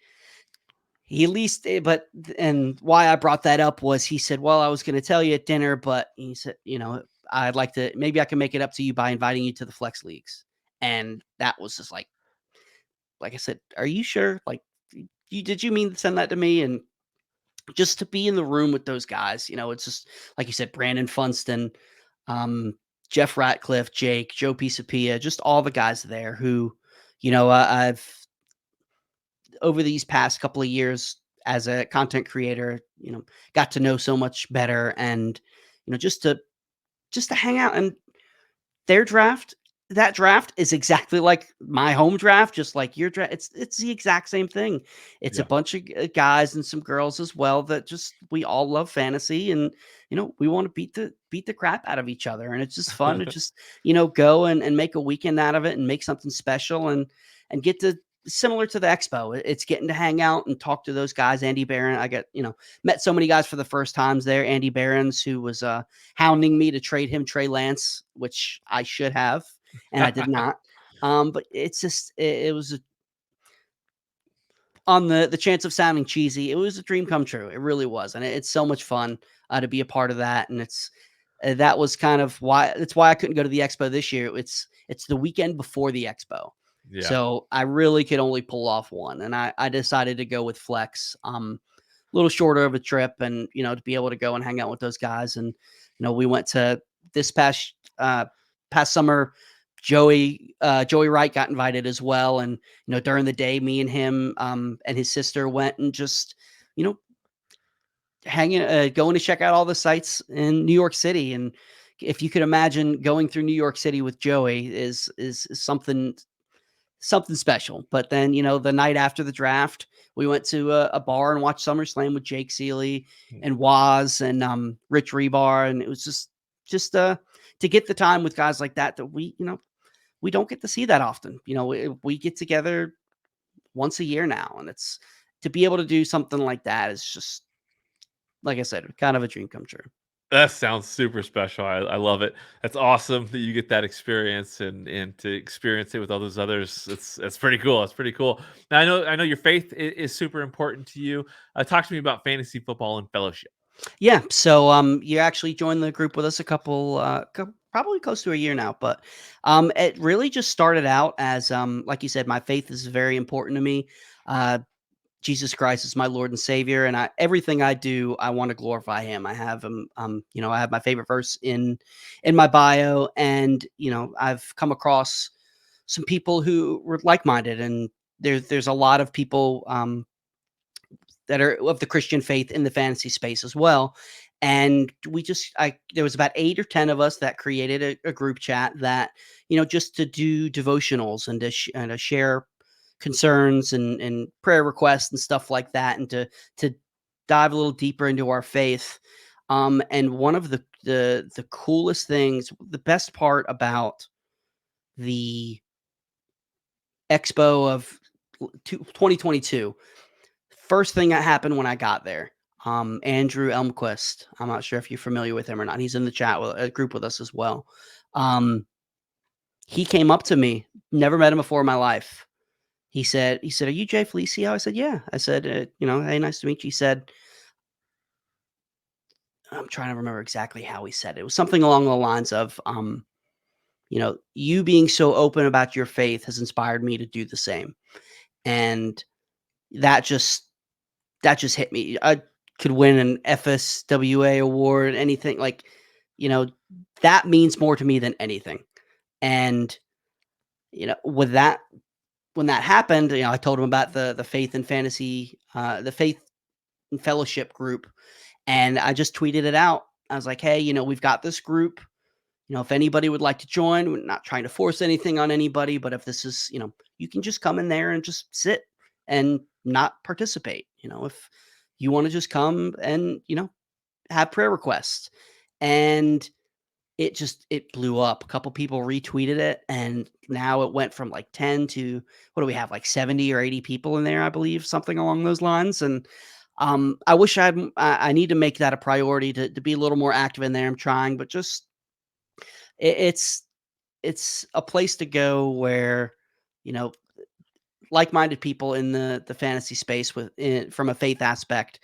[SPEAKER 3] he at least, and why I brought that up was he said, "Well, I was going to tell you at dinner, but," he said, "I'd like to, maybe I can make it up to you by inviting you to the flex leagues." And that was just like I said, "Are you sure? Like, did you mean to send that to me?" And just to be in the room with those guys, it's just, like you said, Brandon Funston, um, Jeff Ratcliffe, Jake, Joe Pisapia, just all the guys there who, I've, over these past couple of years as a content creator, got to know so much better. And, just to hang out. And their draft, that draft is exactly like my home draft, just like your draft. It's the exact same thing. It's a
[SPEAKER 2] Yeah.
[SPEAKER 3] bunch of guys and some girls as well that just, we all love fantasy, and we want to beat the crap out of each other. And it's just fun to just go and make a weekend out of it and make something special, and get to, similar to the expo. It's getting to hang out and talk to those guys. Andy Barron, I got met so many guys for the first times there. Andy Barron's, who was hounding me to trade him Trey Lance, which I should have, and I did not. But it's just, it was on the chance of sounding cheesy, it was a dream come true. It really was, and it's so much fun to be a part of that. And it's that was kind of why, that's why I couldn't go to the expo this year. It's the weekend before the expo.
[SPEAKER 2] Yeah.
[SPEAKER 3] So I really could only pull off one, and I decided to go with Flex. A little shorter of a trip, and to be able to go and hang out with those guys. And we went to this past summer. Joey Wright got invited as well, and during the day, me and him and his sister went and just hanging, going to check out all the sites in New York City. And if you could imagine going through New York City with Joey is something special. But then, the night after the draft, we went to a bar and watched SummerSlam with Jake Seeley and Waz and Rich Rebar. And it was just to get the time with guys like that we don't get to see that often. We get together once a year now, and it's, to be able to do something like that is just, like I said, kind of a dream come true.
[SPEAKER 2] That sounds super special. I love it. That's awesome that you get that experience and to experience it with all those others. It's pretty cool. It's pretty cool. Now I know your faith is super important to you. Talk to me about fantasy football and fellowship.
[SPEAKER 3] Yeah. So you actually joined the group with us a couple probably close to a year now, but it really just started out as like you said, my faith is very important to me. Jesus Christ is my Lord and Savior, and everything I do, I want to glorify Him. I have I have my favorite verse in my bio, and I've come across some people who were like minded, and there's a lot of people that are of the Christian faith in the fantasy space as well. And there was about 8 or 10 of us that created a group chat that, just to do devotionals and to share concerns and prayer requests and stuff like that, and to dive a little deeper into our faith. And one of the coolest things, the best part about the Expo of 2022. First thing that happened when I got there, Andrew Elmquist. I'm not sure if you're familiar with him or not. He's in the chat with a group with us as well. He came up to me. Never met him before in my life. He said, "Are you Jay Felicio?" I said, "Yeah." I said, "Hey, nice to meet you." He said, I'm trying to remember exactly how he said it. It was something along the lines of, you being so open about your faith has inspired me to do the same. And that just hit me. I could win an FSWA award, anything like, you know, that means more to me than anything. And, with that, when that happened, I told him about the faith and fantasy, the faith and fellowship group. And I just tweeted it out. I was like, hey, we've got this group. If anybody would like to join, we're not trying to force anything on anybody, but if this is, you can just come in there and just sit and not participate. If you want to just come and, have prayer requests. And it blew up. A couple people retweeted it, and now it went from like 10 to what do we have, like 70 or 80 people in there, I believe, something along those lines. And I wish I need to make that a priority to be a little more active in there. I'm trying, but just it's it's a place to go where, you know, like-minded people in the fantasy space from a faith aspect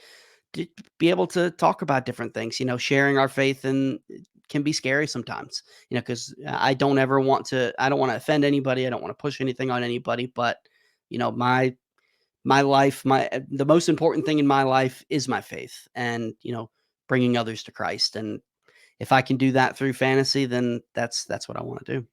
[SPEAKER 3] to be able to talk about different things. Sharing our faith and can be scary sometimes. Because I don't want to offend anybody. I don't want to push anything on anybody. But my life, the most important thing in my life is my faith, and bringing others to Christ. And if I can do that through fantasy, then that's what I want to do.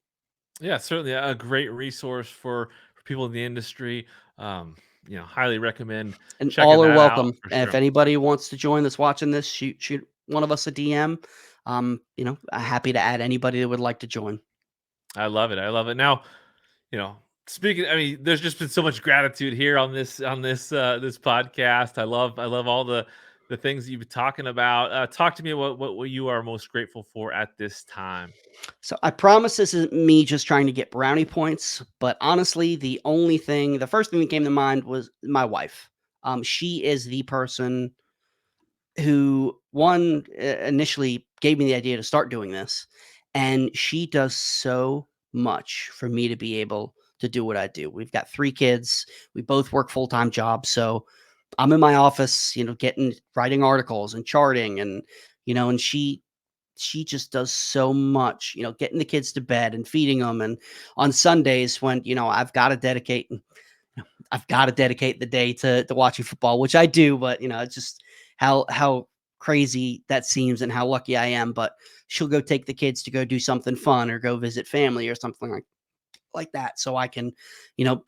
[SPEAKER 2] Yeah, certainly a great resource for people in the industry. Highly recommend
[SPEAKER 3] And
[SPEAKER 2] checking
[SPEAKER 3] all are
[SPEAKER 2] that out
[SPEAKER 3] welcome.
[SPEAKER 2] for
[SPEAKER 3] And if
[SPEAKER 2] sure.
[SPEAKER 3] anybody wants to join that's watching this, shoot one of us a DM. Happy to add anybody that would like to join.
[SPEAKER 2] I love it. I love it. Now, you know, speaking, I mean, there's just been so much gratitude here on this podcast. I love all the things that you've been talking about. Talk to me about what you are most grateful for at this time.
[SPEAKER 3] So I promise this isn't me just trying to get brownie points, but honestly, the first thing that came to mind was my wife. She is the person who initially gave me the idea to start doing this, and she does so much for me to be able to do what I do. We've got 3 kids. We both work full-time jobs, so I'm in my office, writing articles and charting, and she just does so much, getting the kids to bed and feeding them. And on Sundays when, I've got to dedicate the day to watching football, which I do, but it's just how crazy that seems and how lucky I am. But she'll go take the kids to go do something fun or go visit family or something like that. So I can,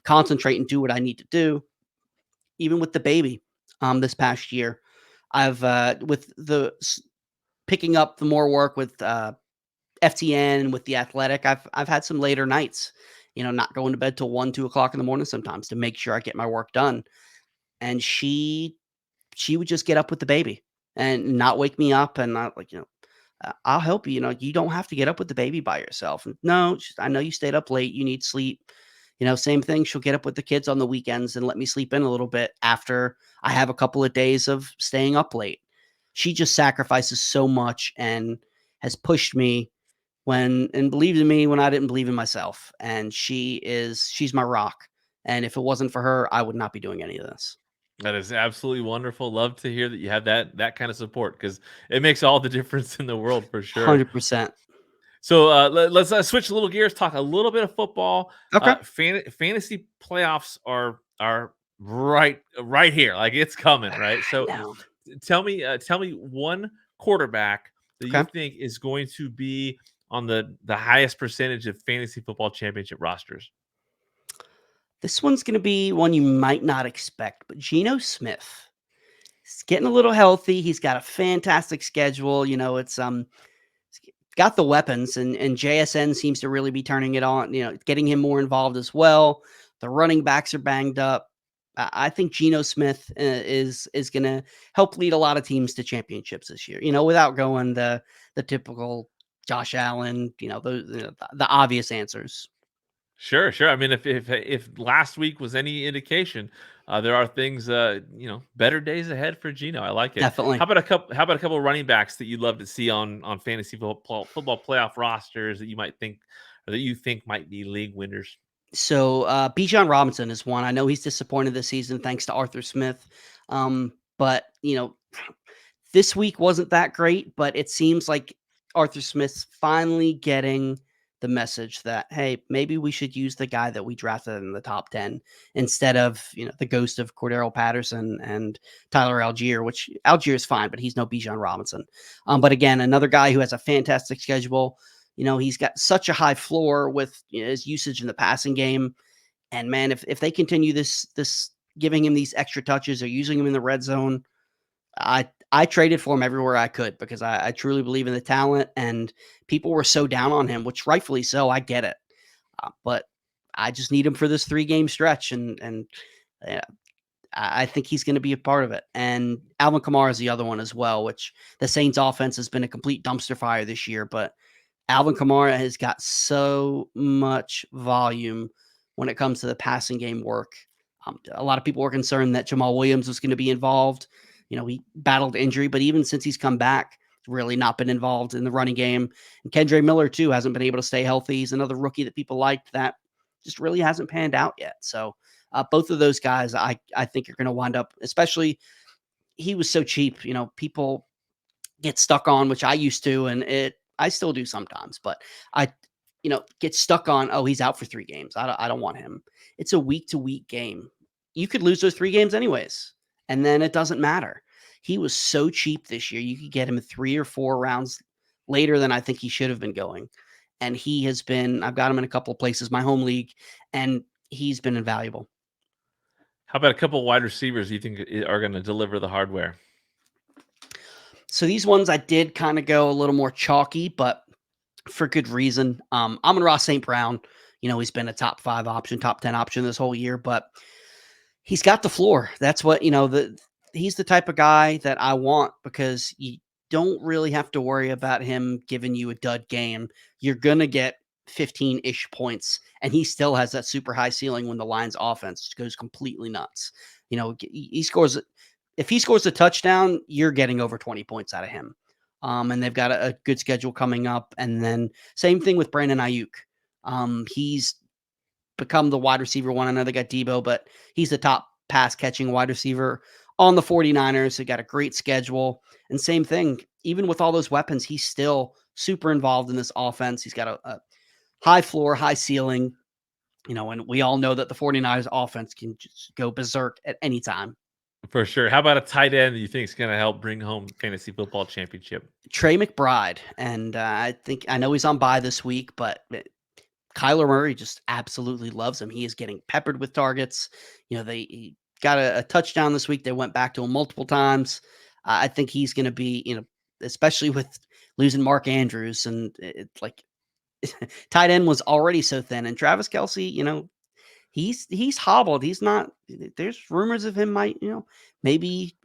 [SPEAKER 3] concentrate and do what I need to do. Even with the baby, this past year, I've with picking up the more work with FTN and with the Athletic, I've had some later nights, not going to bed till 1, 2 o'clock in the morning sometimes to make sure I get my work done. And she would just get up with the baby and not wake me up, and not like, I'll help you. You don't have to get up with the baby by yourself. And no, I know you stayed up late. You need sleep. Same thing. She'll get up with the kids on the weekends and let me sleep in a little bit after I have a couple of days of staying up late. She just sacrifices so much and has pushed me and believed in me when I didn't believe in myself. And she's my rock. And if it wasn't for her, I would not be doing any of this.
[SPEAKER 2] That is absolutely wonderful. Love to hear that you have that kind of support because it makes all the difference in the world for sure.
[SPEAKER 3] 100%.
[SPEAKER 2] So let's switch a little gears, talk a little bit of football.
[SPEAKER 3] Okay.
[SPEAKER 2] Fantasy playoffs are right here, like it's coming, right? So
[SPEAKER 3] No.
[SPEAKER 2] tell me one quarterback that you
[SPEAKER 3] Okay.
[SPEAKER 2] think is going to be on the highest percentage of fantasy football championship rosters.
[SPEAKER 3] This one's going to be one you might not expect, but Geno Smith. He's getting a little healthy. He's got a fantastic schedule. It's got the weapons, and JSN seems to really be turning it on, getting him more involved as well. The running backs are banged up. I think Geno Smith is going to help lead a lot of teams to championships this year, without going the typical Josh Allen, the obvious answers.
[SPEAKER 2] Sure, sure. I mean, if last week was any indication, there are things, better days ahead for Geno. I like it.
[SPEAKER 3] Definitely.
[SPEAKER 2] How about a couple of running backs that you'd love to see on fantasy football playoff rosters that you might think or that you think might be league winners?
[SPEAKER 3] So, Bijan Robinson is one. I know he's disappointed this season thanks to Arthur Smith. But this week wasn't that great, but it seems like Arthur Smith's finally getting the message that, hey, maybe we should use the guy that we drafted in the top 10 instead of, the ghost of Cordero Patterson and Tyler Algier, which Algier is fine, but he's no Bijan Robinson. But again, another guy who has a fantastic schedule. He's got such a high floor with his usage in the passing game. And man, if they continue this giving him these extra touches or using him in the red zone, I traded for him everywhere I could because I truly believe in the talent, and people were so down on him, which rightfully so. I get it, but I just need him for this 3-game stretch, and uh, I think he's going to be a part of it. And Alvin Kamara is the other one as well, which the Saints offense has been a complete dumpster fire this year, but Alvin Kamara has got so much volume when it comes to the passing game work. A lot of people were concerned that Jamal Williams was going to be involved. He battled injury, but even since he's come back, really not been involved in the running game. And Kendre Miller, too, hasn't been able to stay healthy. He's another rookie that people liked that just really hasn't panned out yet. So both of those guys, I think are going to wind up, especially he was so cheap. People get stuck on, which I used to, and I still do sometimes, but I, get stuck on, oh, he's out for 3 games. I don't want him. It's a week to week game. You could lose those 3 games anyways, and then it doesn't matter. He was so cheap this year. You could get him 3 or 4 rounds later than I think he should have been going. And I've got him in a couple of places, my home league, and he's been invaluable.
[SPEAKER 2] How about a couple of wide receivers you think are going to deliver the hardware?
[SPEAKER 3] So these ones I did kind of go a little more chalky, but for good reason. Amon-Ra St. Brown, he's been a top 5 option, top 10 option this whole year, but he's got the floor. That's what, he's the type of guy that I want because you don't really have to worry about him giving you a dud game. You're going to get 15-ish points, and he still has that super high ceiling when the Lions offense goes completely nuts. He scores, if he scores a touchdown, you're getting over 20 points out of him. And they've got a good schedule coming up. And then same thing with Brandon Ayuk. He's become the wide receiver one. I know they got Debo, but he's the top pass catching wide receiver on the 49ers. They got a great schedule. And same thing, even with all those weapons, he's still super involved in this offense. He's got a high floor, high ceiling, and we all know that the 49ers offense can just go berserk at any time.
[SPEAKER 2] For sure. How about a tight end that you think is going to help bring home fantasy football championship?
[SPEAKER 3] Trey McBride. And I know he's on bye this week, but Kyler Murray just absolutely loves him. He is getting peppered with targets. He got a touchdown this week. They went back to him multiple times. I think he's going to be, especially with losing Mark Andrews and tight end was already so thin. And Travis Kelce, he's hobbled. He's not. There's rumors of him might, maybe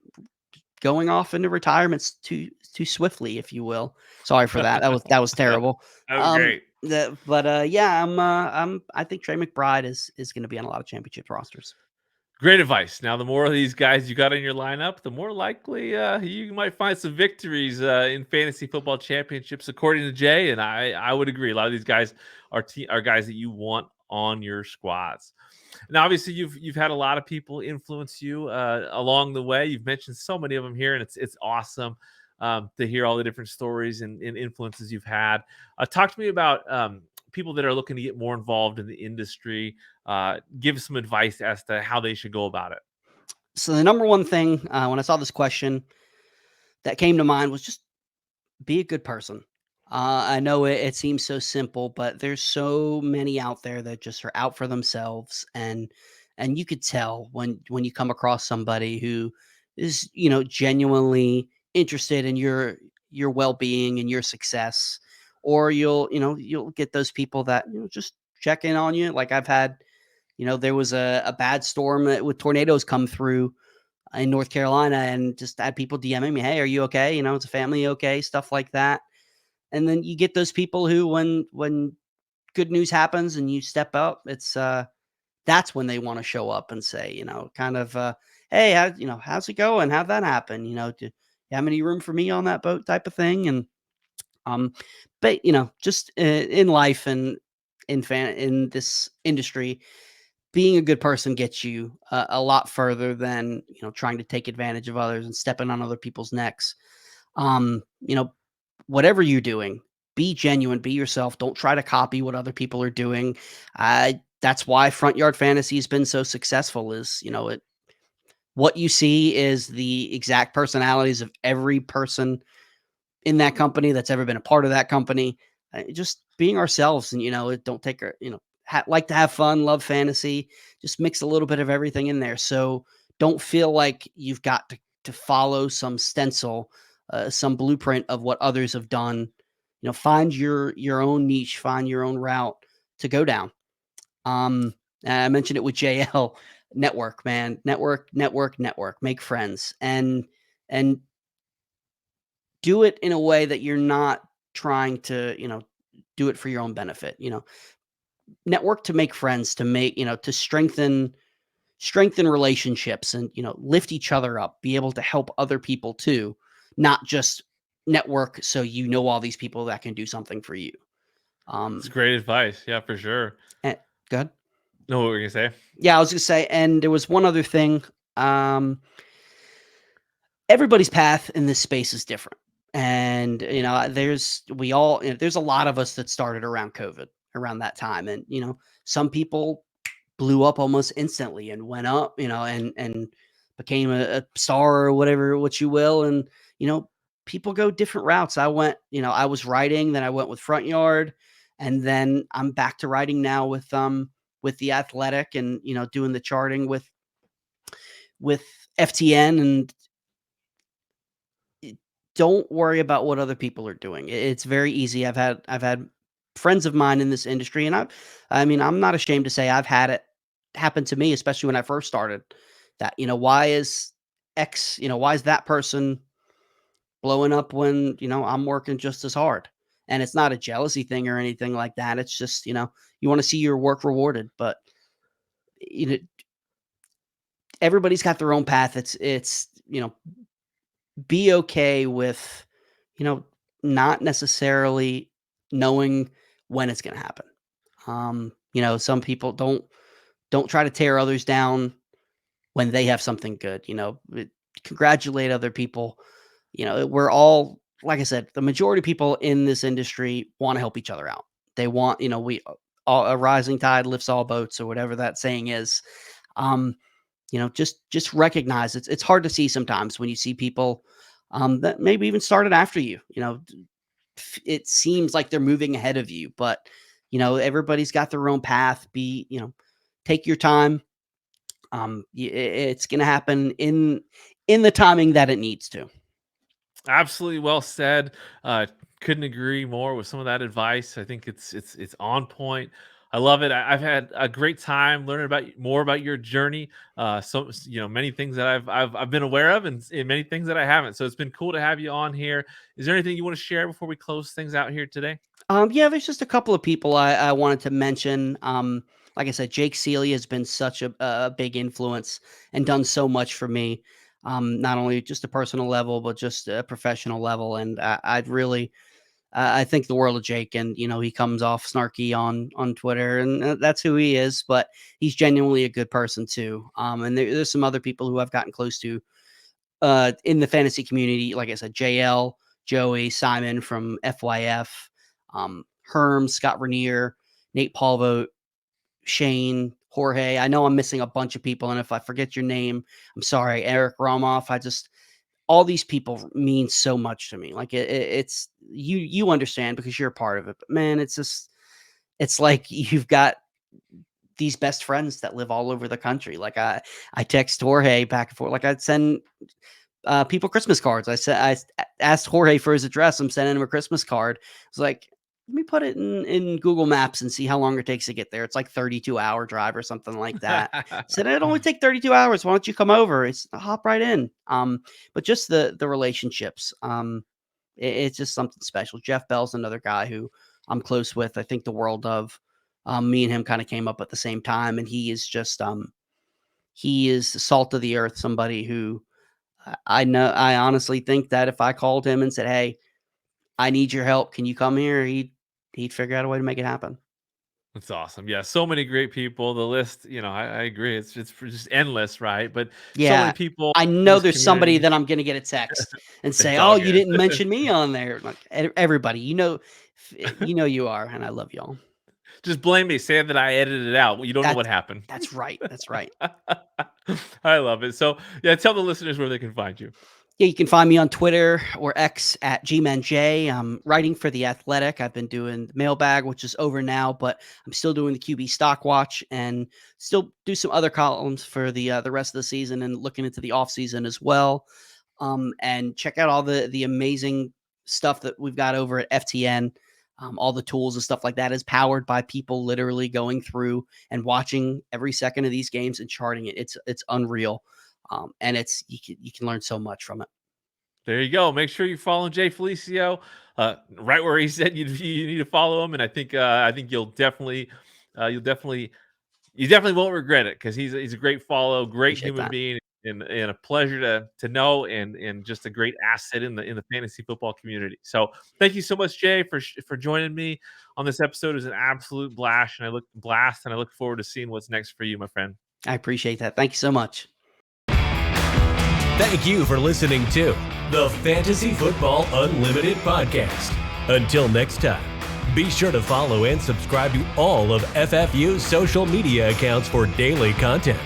[SPEAKER 3] going off into retirements too swiftly, if you will. Sorry for that. That was terrible.
[SPEAKER 2] That was great.
[SPEAKER 3] Yeah, I think Trey McBride is going to be on a lot of championship rosters.
[SPEAKER 2] Great advice. Now, the more of these guys you got in your lineup, the more likely you might find some victories in fantasy football championships, according to Jay. And I would agree. A lot of these guys are guys that you want on your squads. Now, obviously, you've had a lot of people influence you along the way. You've mentioned so many of them here, and it's awesome to hear all the different stories and influences you've had. Talk to me about people that are looking to get more involved in the industry. Give some advice as to how they should go about it.
[SPEAKER 3] So the number one thing when I saw this question that came to mind was just be a good person. I know it seems so simple, but there's so many out there that just are out for themselves, and you could tell when you come across somebody who is genuinely interested in your well-being and your success, or you'll get those people that just check in on you. Like I've had, there was a bad storm with tornadoes come through in North Carolina, and just had people DMing me, "Hey, are you okay? It's a family okay?" Stuff like that. And then you get those people who, when good news happens and you step up, it's that's when they want to show up and say, kind of, hey, how's it going? How'd that happen? Do you have any room for me on that boat type of thing? And um, but just in life and in this industry, being a good person gets you a lot further than trying to take advantage of others and stepping on other people's necks. Um, you know, whatever you're doing, be genuine, be yourself. Don't try to copy what other people are doing. That's why Front Yard Fantasy has been so successful. Is what you see is the exact personalities of every person in that company that's ever been a part of that company. Just being ourselves, and don't take our like to have fun, love fantasy. Just mix a little bit of everything in there. So don't feel like you've got to follow some stencil, some blueprint of what others have done. Find your own niche, find your own route to go down. I mentioned it with JL. Network, man, network, make friends, and do it in a way that you're not trying to, do it for your own benefit. Network to make friends, to make, to strengthen relationships, and, lift each other up, be able to help other people too, not just network so all these people that can do something for you.
[SPEAKER 2] It's great advice. Yeah, for sure.
[SPEAKER 3] And, go ahead.
[SPEAKER 2] No, what were you gonna say?
[SPEAKER 3] Yeah, I was gonna say, and there was one other thing. Everybody's path in this space is different. And, there's a lot of us that started around COVID, around that time. And, some people blew up almost instantly and went up, and became a star or whatever, what you will. And, people go different routes. I was writing, then I went with Front Yard, and then I'm back to writing now with the Athletic, and, doing the charting with FTN. And don't worry about what other people are doing. It's very easy. I've had friends of mine in this industry, and I'm not ashamed to say I've had it happen to me, especially when I first started. That why is why is that person blowing up when I'm working just as hard? And it's not a jealousy thing or anything like that. It's just you want to see your work rewarded, but you know everybody's got their own path. It's be okay with, you know, not necessarily knowing when it's going to happen. Some people don't try to tear others down when they have something good. Congratulate other people. We're all, like I said, the majority of people in this industry want to help each other out. They want, a rising tide lifts all boats, or whatever that saying is. Um, just recognize it's hard to see sometimes when you see people that maybe even started after you. It seems like they're moving ahead of you, but everybody's got their own path. Take your time. It's going to happen in the timing that it needs to.
[SPEAKER 2] Absolutely well said. Couldn't agree more with some of that advice. I think it's on point. I love it. I've had a great time learning more about your journey. So many things that I've been aware of, and many things that I haven't. So it's been cool to have you on here. Is there anything you want to share before we close things out here today?
[SPEAKER 3] Yeah, there's just a couple of people I wanted to mention. Like I said, Jake Seeley has been such a big influence and done so much for me. Not only just a personal level, but just a professional level. And I'd really, I think the world of Jake. And he comes off snarky on Twitter, and that's who he is. But he's genuinely a good person too. And there's some other people who I've gotten close to in the fantasy community. Like I said, JL, Joey, Simon from FYF, Herm, Scott Rainier, Nate Palvo, Shane, Jorge. I know I'm missing a bunch of people, and if I forget your name, I'm sorry. Eric Romoff. All these people mean so much to me. Like it's you understand because you're a part of it. But man, it's like you've got these best friends that live all over the country. Like I text Jorge back and forth. Like I'd send people Christmas cards. I asked Jorge for his address. I'm sending him a Christmas card. It's like, let me put it in Google Maps and see how long it takes to get there. It's like 32-hour drive or something like that. I said, it only take 32 hours. Why don't you come over? It's hop right in. But just the relationships. It's just something special. Jeff Bell's another guy who I'm close with. I think the world of. Me and him kind of came up at the same time, and he is just he is the salt of the earth. Somebody who I know. I honestly think that if I called him and said, "Hey, I need your help. Can you come here?" He'd figure out a way to make it happen.
[SPEAKER 2] That's awesome. Yeah, so many great people. The list, I agree. It's just endless, right? But so many
[SPEAKER 3] Yeah.
[SPEAKER 2] people
[SPEAKER 3] I
[SPEAKER 2] in
[SPEAKER 3] know
[SPEAKER 2] this
[SPEAKER 3] there's somebody
[SPEAKER 2] community.
[SPEAKER 3] that I'm gonna get a text and say,
[SPEAKER 2] It's
[SPEAKER 3] "Oh,
[SPEAKER 2] all
[SPEAKER 3] you
[SPEAKER 2] good.
[SPEAKER 3] didn't mention me on there." Like everybody, you are, and I love y'all.
[SPEAKER 2] Just blame me. Say that I edited it out. Well, you don't know what
[SPEAKER 3] That's
[SPEAKER 2] happened.
[SPEAKER 3] that's right. That's right.
[SPEAKER 2] I love it. So yeah, tell the listeners where they can find you.
[SPEAKER 3] Yeah, you can find me on Twitter or X at GManJ. I'm writing for The Athletic. I've been doing the mailbag, which is over now, but I'm still doing the QB stock watch and still do some other columns for the rest of the season and looking into the off season as well. And check out all the amazing stuff that we've got over at FTN. All the tools and stuff like that is powered by people literally going through and watching every second of these games and charting it. It's unreal. And you can learn so much from it.
[SPEAKER 2] There you go. Make sure you follow Jay Felicio, right where he said you need to follow him, and I think you definitely won't regret it because he's a great follow, great
[SPEAKER 3] Appreciate
[SPEAKER 2] human
[SPEAKER 3] that.
[SPEAKER 2] being, and a pleasure to know, and just a great asset in the fantasy football community. So thank you so much, Jay, for joining me on this episode. It was an absolute blast, and I look forward to seeing what's next for you, my friend.
[SPEAKER 3] I appreciate that. Thank you so much.
[SPEAKER 1] Thank you for listening to the Fantasy Football Unlimited podcast. Until next time, be sure to follow and subscribe to all of FFU's social media accounts for daily content.